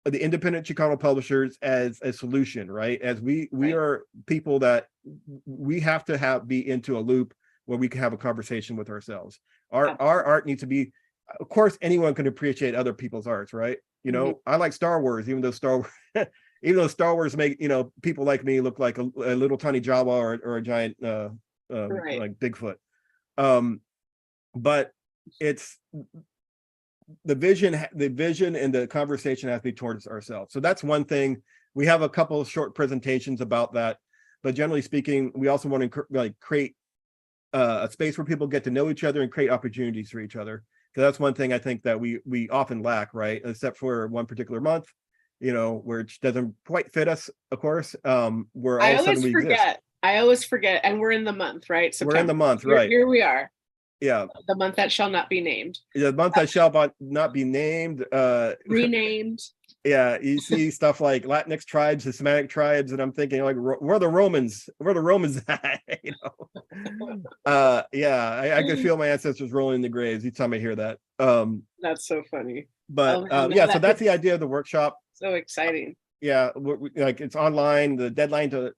the independent Chicano publishers as a solution, right? As we are people that we have to be into a loop where we can have a conversation with ourselves. Our art needs to be, of course, anyone can appreciate other people's arts, right? You know, I like Star Wars, even though Star Wars make, you know, people like me look like a little tiny Jawa or a giant like Bigfoot. But it's the vision and the conversation has to be towards ourselves. So that's one thing. We have a couple of short presentations about that, but generally speaking, we also want to create a space where people get to know each other and create opportunities for each other. Because that's one thing I think that we often lack, right? Except for one particular month, you know, which doesn't quite fit us, of course. Where all of a sudden we exist. I always forget, and we're in the month, right? September. We're in the month, right? Here we are. Yeah. The month that shall not be named. The month that shall not be named. Renamed. Yeah, you see stuff like Latinx tribes, Hispanic tribes, and I'm thinking like, where are the Romans? Where are the Romans at? You know. Yeah, I can feel my ancestors rolling in the graves each time I hear that. That's so funny. But yeah, so that's the idea of the workshop. So exciting. Yeah, like it's online. The deadline to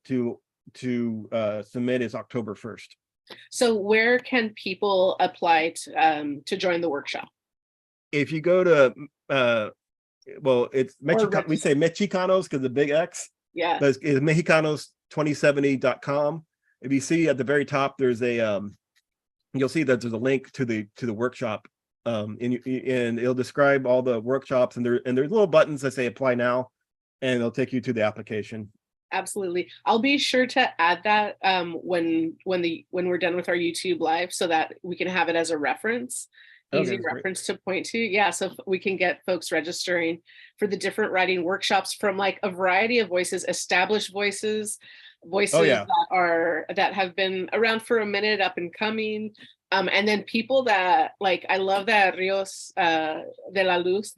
submit is October 1st. So where can people apply to join the workshop? If you go to well, it's we say Mexicanos because the big X. Yeah. But it's Mexicanos2070.com. If you see at the very top, there's a you'll see that there's a link to the workshop. And it'll describe all the workshops, and there's little buttons that say apply now, and it'll take you to the application. Absolutely. I'll be sure to add that when we're done with our YouTube live, so that we can have it as a reference. Easy reference to point to. Yeah, so we can get folks registering for the different writing workshops from like a variety of voices, established voices that have been around for a minute, up and coming, and then people that like, I love that Rio de la Luz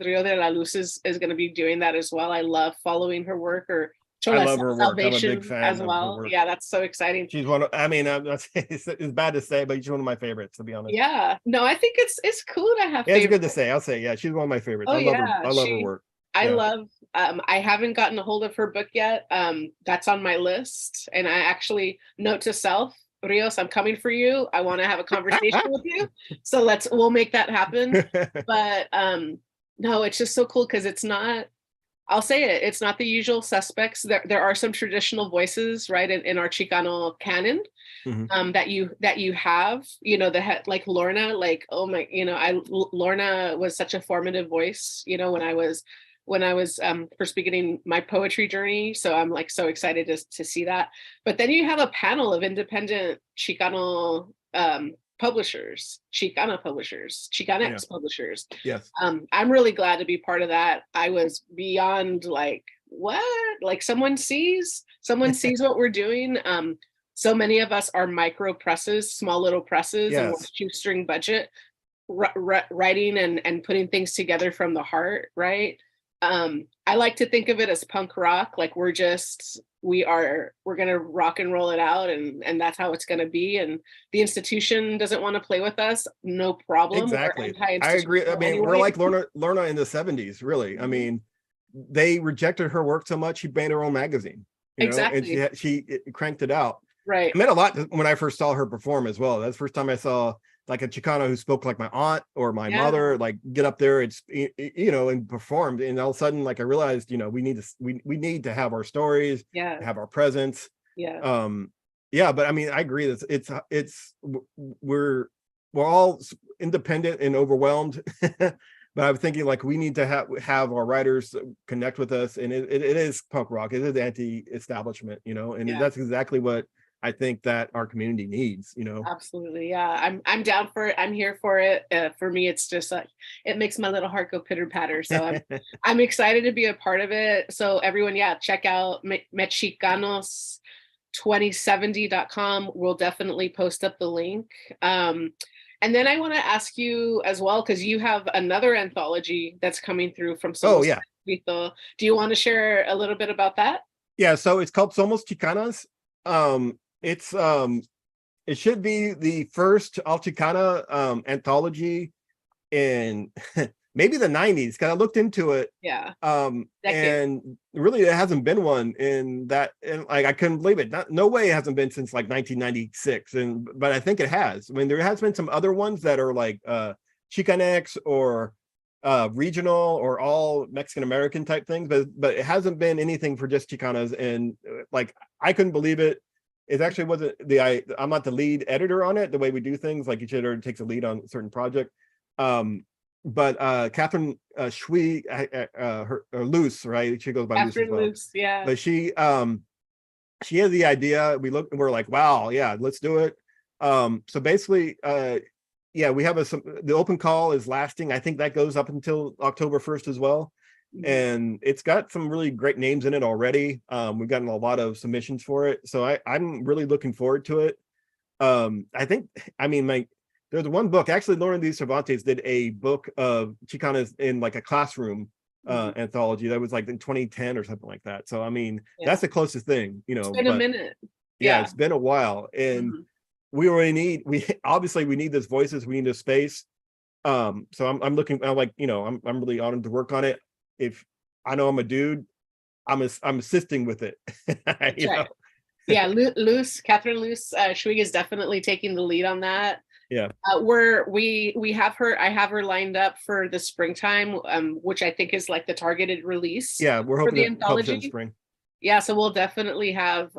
is going to be doing that as well. I love following her work, or I love her work. I'm a big fan as well. Yeah, that's so exciting. She's one of, I mean, it's bad to say, but she's one of my favorites, to be honest. Yeah, no, I think it's cool to have. Yeah, it's good to say. I'll say, yeah, she's one of my favorites. I love her work. I love. I haven't gotten a hold of her book yet. That's on my list, and I actually note to self, Rios, I'm coming for you. I want to have a conversation with you. So we'll make that happen. But no, it's just so cool because it's not. I'll say it. It's not the usual suspects. There are some traditional voices, right, in our Chicano canon, Mhm. that you have. You know, like Lorna, like, oh my, you know, Lorna was such a formative voice. You know, when I was first beginning my poetry journey. So I'm like so excited to see that. But then you have a panel of independent Chicano publishers, Chicana publishers, Yeah. Chicanx publishers. Yes. I'm really glad to be part of that. I was beyond like, what? Like someone sees what we're doing. So many of us are micro presses, small little presses, and we're Yes. shoestring budget, writing and putting things together from the heart, right? I like to think of it as punk rock, like we're gonna rock and roll it out, and that's how it's gonna be. And the institution doesn't want to play with us, no problem. We're Exactly. I agree. I anti-institutional mean, we're anyway. like Lorna in the 70s, really. I Mhm. mean, they rejected her work so much she made her own magazine, and Exactly. she cranked it out. Right. It meant a lot when I first saw her perform as well. That's the first time I saw like a Chicano who spoke like my aunt or my Yeah. mother, like get up there and and performed. And all of a sudden, like I realized, we need to we need to have our stories, Yeah. have our presence. Yeah. Yeah, but I mean, I agree that we're all independent and overwhelmed. But I'm thinking like we need to have our writers connect with us, and it is punk rock. It is anti-establishment, and Yeah. that's exactly what I think that our community needs. Absolutely. Yeah. I'm down for it. I'm here for it. For me, it's just like it makes my little heart go pitter patter. So I'm excited to be a part of it. So everyone, yeah, check out mexicanos2070.com. We'll definitely post up the link. And then I want to ask you as well, because you have another anthology that's coming through from Oh Somos yeah, Escrito. Do you want to share a little bit about that? yeah. So it's called Somos Chicanas. It's it should be the first All Chicana anthology in maybe the 90s, because I looked into it. Yeah. Decade. And really there hasn't been one in that, and like I couldn't believe it. No way it hasn't been since like 1996. But I think it has. I mean, there has been some other ones that are like Chicanx or regional or all Mexican American type things, but it hasn't been anything for just Chicanas. And like I couldn't believe it. It actually wasn't I'm not the lead editor on it, the way we do things, like each editor takes a lead on a certain project. But Catherine Shui, her Luce, right? She goes by Luce as Catherine well. Luce, yeah. But she had the idea. We looked and we're like, wow, yeah, let's do it. So basically, yeah, we have the open call is lasting. I think that goes up until October 1st as well. Mhm. And it's got some really great names in it already. We've gotten a lot of submissions for it. So I'm really looking forward to it. I mean, there's one book, actually, Lauren D. Cervantes did a book of Chicanas in like a classroom anthology that was like in 2010 or something like that. So, I mean, that's the closest thing, It's been a but minute. yeah, Yeah. it's been a while. And Mhm. we obviously we need this voices, we need this space. So I'm looking, I'm like, I'm really honored to work on it. If I know I'm a dude, I'm assisting with it. That's you know? right. Yeah, Catherine Luce, Schwig is definitely taking the lead on that. Yeah. We have her. I have her lined up for the springtime, which I think is like the targeted release. Yeah, we're for hoping the to publish it in anthology. spring. Yeah, so we'll definitely have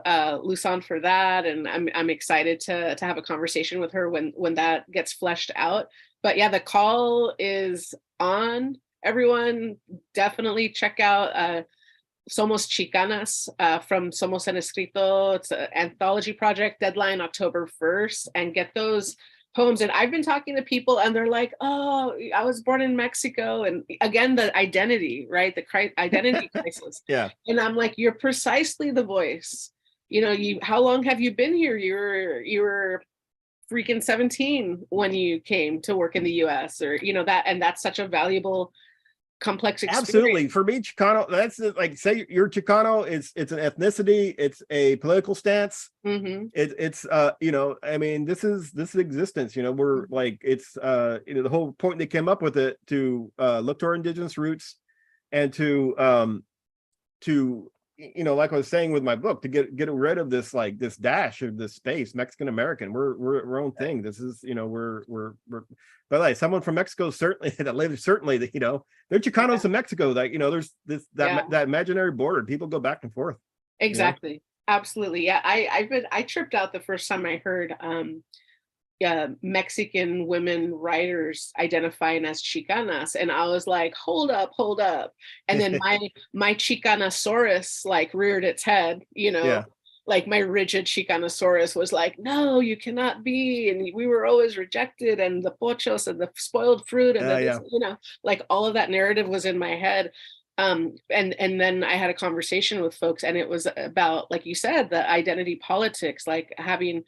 Luce on for that, and I'm excited to have a conversation with her when that gets fleshed out. But yeah, the call is on. Everyone, definitely check out Somos Chicanas from Somos en Escrito. It's an anthology project, deadline October 1st, and get those poems. And I've been talking to people and they're like, oh, I was born in Mexico. And again, the identity, right? The identity crisis. Yeah. And I'm like, you're precisely the voice. How long have you been here? You were freaking 17 when you came to work in the US, or, and that's such a valuable, complex experience. Absolutely. For me, Chicano, that's like, say you're Chicano, it's an ethnicity, it's a political stance. Mm-hmm. It's I mean, this is existence, we're like, it's the whole point they came up with it to look to our indigenous roots and to you know, like I was saying with my book, to get rid of this, like this dash of this space, Mexican American, we're our own thing. This is, you know, we're but like someone from Mexico, certainly that lives, certainly that, you know, they're Chicanos in Mexico, that, you know, there's this that imaginary border, people go back and forth. Exactly. You know? Absolutely. Yeah. I tripped out the first time I heard Mexican women writers identifying as Chicanas, and I was like, hold up. And then my Chicanosaurus like reared its head, you know. Yeah. Like my rigid Chicanosaurus was like, no, you cannot be, and we were always rejected, and the pochos and the spoiled fruit, and you know, like all of that narrative was in my head. And then I had a conversation with folks, and it was about, like you said, the identity politics, like having,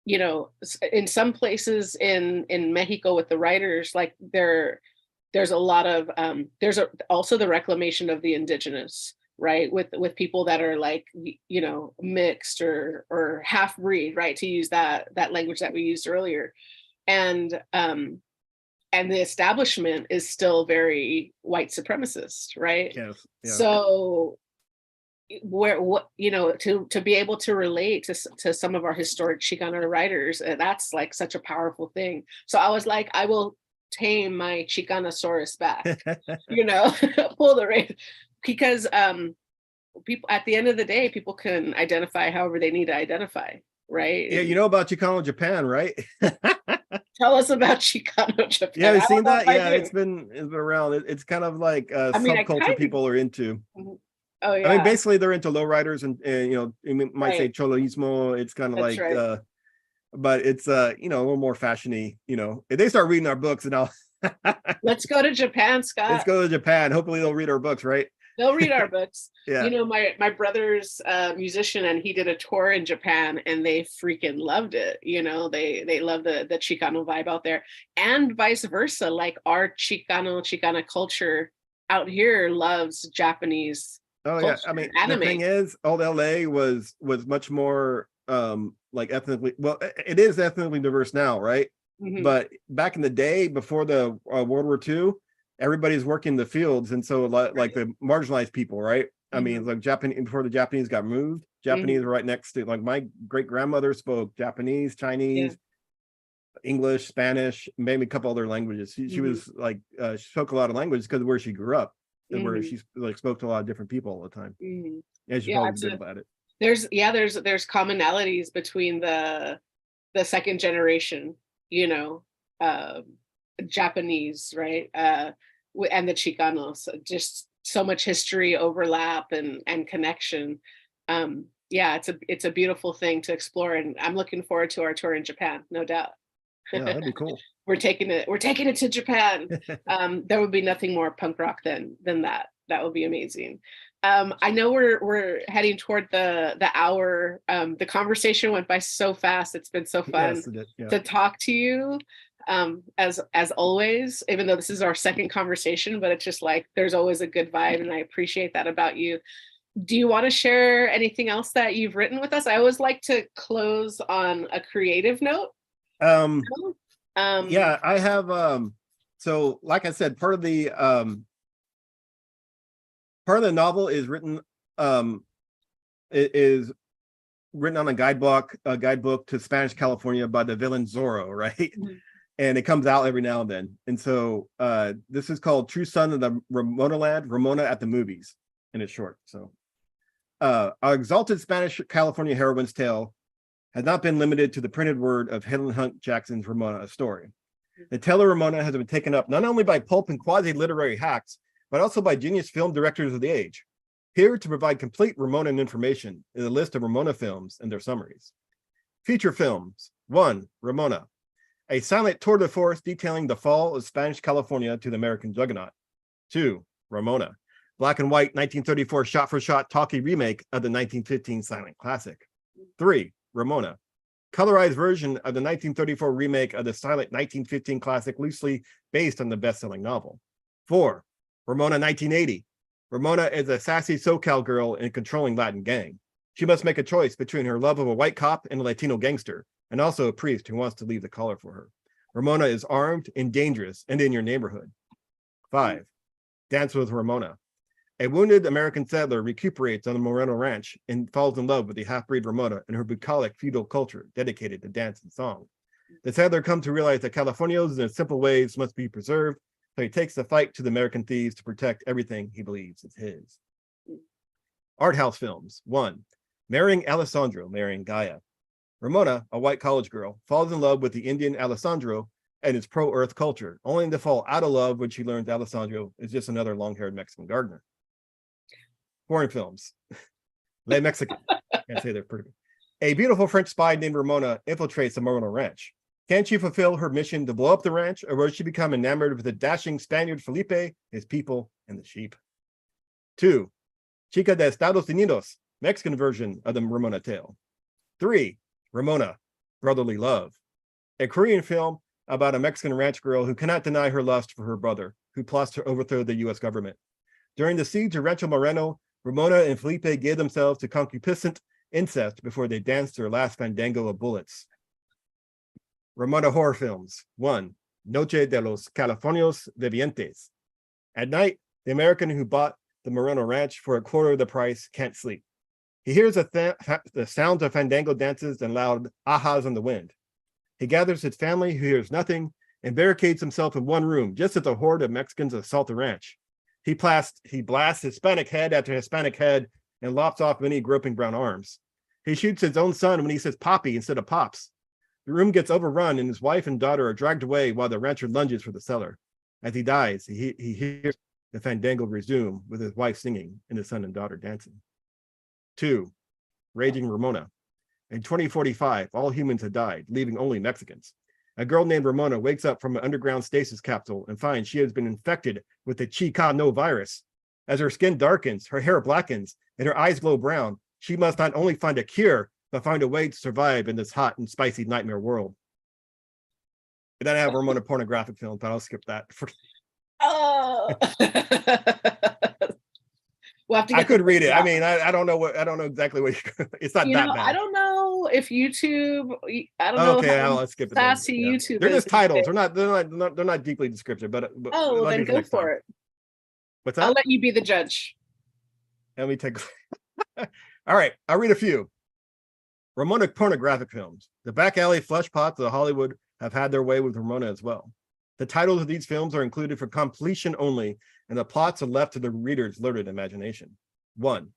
you know, in some places in Mexico with the writers, like there's a lot of also the reclamation of the indigenous, right, with people that are like, you know, mixed or half breed, right, to use that language that we used earlier. And the establishment is still very white supremacist, right? Yes. Yeah. So what, you know, to be able to relate to some of our historic Chicano writers, that's like such a powerful thing. So I was like, I will tame my Chicanosaurus back, you know, pull the rein, because people, at the end of the day, people can identify however they need to identify, right? Yeah, you know about Chicano Japan, right? Tell us about Chicano Japan. Yeah, I've seen that. Yeah, it's been around. It's kind of like subculture people are into. Oh yeah. I mean, basically they're into lowriders and you know, you might say choloismo. It's kind of like but it's you know, a little more fashiony, you know. If they start reading our books, and I'll let's go to Japan, Scott. Let's go to Japan. Hopefully they'll read our books, right? They'll read our books. Yeah. You know, my brother's a musician, and he did a tour in Japan, and they freaking loved it. You know, they love the Chicano vibe out there, and vice versa. Like our Chicana culture out here loves Japanese. Oh culture, yeah, I mean, anime. The thing is, old LA was much more like ethnically, well, it is ethnically diverse now, right? Mm-hmm. But back in the day, before the World War II, everybody's working the fields, and so like the marginalized people, right? Mm-hmm. I mean, like Japanese, before the Japanese got moved, Japanese were right next to, like, my great grandmother spoke Japanese, Chinese, English, Spanish, maybe a couple other languages. She was like she spoke a lot of languages because of where she grew up. And where she like spoke to a lot of different people all the time. As you probably did about it. There's commonalities between the second generation, you know, Japanese, right, and the Chicanos. Just so much history overlap and connection. Yeah, it's a beautiful thing to explore, and I'm looking forward to our tour in Japan, no doubt. Yeah, that'd be cool. We're taking it to Japan. There would be nothing more punk rock than that. That would be amazing. I know we're heading toward the hour. The conversation went by so fast. It's been so fun to talk to you. As always, even though this is our second conversation, but it's just like there's always a good vibe, and I appreciate that about you. Do you want to share anything else that you've written with us? I always like to close on a creative note. Yeah, I have so like I said, part of the novel is written is written on a guidebook to Spanish California by the villain Zorro, right? Mm-hmm. And it comes out every now and then. And so this is called True Son of the Ramona Land, Ramona at the Movies, and it's short. So our exalted Spanish California heroine's tale has not been limited to the printed word of Helen Hunt Jackson's Ramona, a story. The tale of Ramona has been taken up not only by pulp and quasi-literary hacks, but also by genius film directors of the age. Here to provide complete Ramonan information is a list of Ramona films and their summaries. Feature films. 1. Ramona, a silent tour de force detailing the fall of Spanish California to the American juggernaut. 2. Ramona, black and white 1934 shot-for-shot talkie remake of the 1915 silent classic. 3. Ramona, colorized version of the 1934 remake of the silent 1915 classic loosely based on the best-selling novel. 4. Ramona 1980. Ramona is a sassy SoCal girl in a controlling Latin gang. She must make a choice between her love of a white cop and a Latino gangster, and also a priest who wants to leave the collar for her. Ramona is armed and dangerous and in your neighborhood. 5. Dance with Ramona. A wounded American settler recuperates on the Moreno Ranch and falls in love with the half-breed Ramona and her bucolic feudal culture dedicated to dance and song. The settler comes to realize that Californios and their simple ways must be preserved, so he takes the fight to the American thieves to protect everything he believes is his. Art house films. 1. Marrying Alessandro, marrying Gaia. Ramona, a white college girl, falls in love with the Indian Alessandro and his pro-earth culture, only to fall out of love when she learns Alessandro is just another long-haired Mexican gardener. Foreign films. Les Mexicans. Can't say they're pretty. A beautiful French spy named Ramona infiltrates the Moreno Ranch. Can she fulfill her mission to blow up the ranch, or will she become enamored with the dashing Spaniard Felipe, his people, and the sheep? 2. Chica de Estados Unidos, Mexican version of the Ramona tale. 3. Ramona, Brotherly Love, a Korean film about a Mexican ranch girl who cannot deny her lust for her brother, who plots to overthrow the U.S. government. During the siege of Rancho Moreno, Ramona and Felipe gave themselves to concupiscent incest before they danced their last fandango of bullets. Ramona horror films. 1. Noche de los Californios Vivientes. At night, the American who bought the Moreno Ranch for a quarter of the price can't sleep. He hears the sounds of fandango dances and loud ahas on the wind. He gathers his family, who hears nothing, and barricades himself in one room just as a horde of Mexicans assault the ranch. He blasts Hispanic head after Hispanic head and lops off many groping brown arms. He shoots his own son when he says Poppy instead of Pops. The room gets overrun and his wife and daughter are dragged away while the rancher lunges for the cellar. As he dies, he hears the fandango resume with his wife singing and his son and daughter dancing. 2. Raging Ramona. In 2045, all humans have died, leaving only Mexicans. A girl named Ramona wakes up from an underground stasis capsule and finds she has been infected with the Chicano virus. As her skin darkens, her hair blackens, and her eyes glow brown, she must not only find a cure, but find a way to survive in this hot and spicy nightmare world. And then I have Ramona pornographic films, but I'll skip that. Oh. We'll have to I could read it. I mean, I don't know exactly what it's not that bad. I don't know if YouTube. I don't know. Okay, let's skip it. Sassy YouTube. They're just titles. They're not deeply descriptive. But oh, well, then go for it. What's that? I'll let you be the judge. Let me take. All right, I'll read a few. Ramona pornographic films. The back alley flesh pots of Hollywood have had their way with Ramona as well. The titles of these films are included for completion only, and the plots are left to the reader's loaded imagination. 1.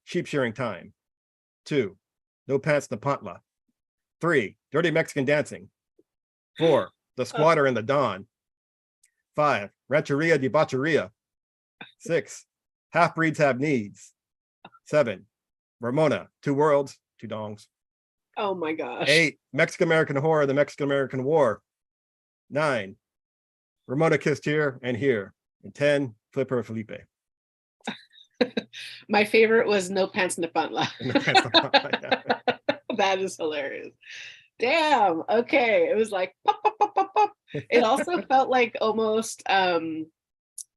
Sheep shearing time. 2. No Pants Nepantla. 3. Dirty Mexican dancing. 4. The Squatter and the Don. 5. Rancheria de Bacheria. 6. Half-breeds have needs. 7. Ramona, 2 worlds, 2 dongs. Oh my gosh. 8. Mexican-American horror, the Mexican-American War. 9. Ramona kissed here and here. And 10. Flipper Felipe. My favorite was No Pants Nepantla. That is hilarious. Damn. Okay. It was like pop, pop, pop, pop, pop. It also felt like almost do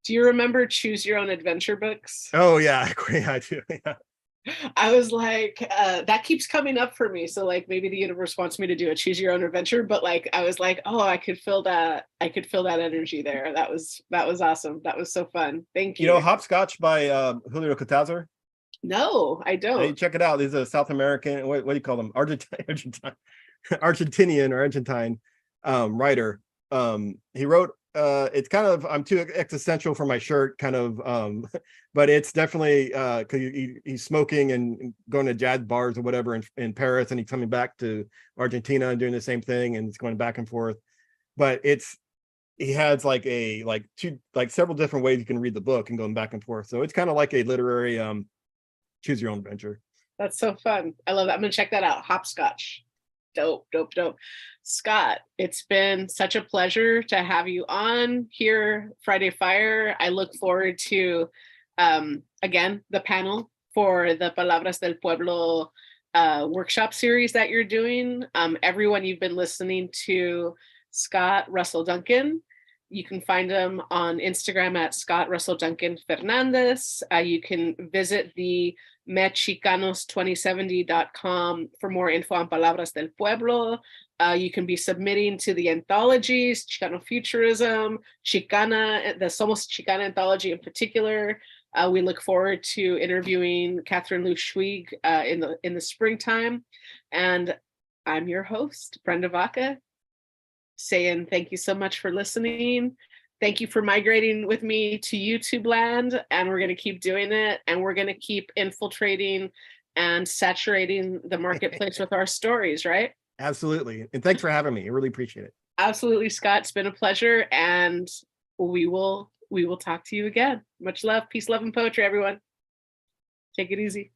you remember Choose Your Own Adventure books? Oh yeah, I agree. I do. Yeah. I was like, that keeps coming up for me. So like maybe the universe wants me to do a choose your own adventure, but like I was like, oh, I could feel that energy there. That was awesome. That was so fun. Thank you. You know Hopscotch by Julio Cortázar? No, I don't. Hey, check it out. He's a South American, what do you call them? Argentinian or Argentine writer. He wrote it's kind of I'm too existential for my shirt kind of but it's definitely because he's smoking and going to jazz bars or whatever in Paris, and he's coming back to Argentina and doing the same thing, and it's going back and forth. But he has several different ways you can read the book and going back and forth, so it's kind of like a literary choose your own adventure. That's so fun. I love that. I'm gonna check that out. Hopscotch. Dope. Scott, it's been such a pleasure to have you on here, Friday Fire. I look forward to, again, the panel for the Palabras del Pueblo workshop series that you're doing. Everyone, you've been listening to Scott Russell Duncan. You can find him on Instagram at Scott Russell Duncan Fernandez. You can visit the mexicanos2070.com for more info on Palabras del Pueblo. You can be submitting to the anthologies, Chicano Futurism, Chicana, the Somos Chicana anthology in particular. We look forward to interviewing Catherine Lou Schwig in the springtime. And I'm your host, Brenda Vaca, saying thank you so much for listening. Thank you for migrating with me to YouTube land. And we're going to keep doing it. And we're going to keep infiltrating and saturating the marketplace with our stories, right? Absolutely. And thanks for having me. I really appreciate it. Absolutely, Scott. It's been a pleasure. And we will talk to you again. Much love, peace, love, and poetry, everyone. Take it easy.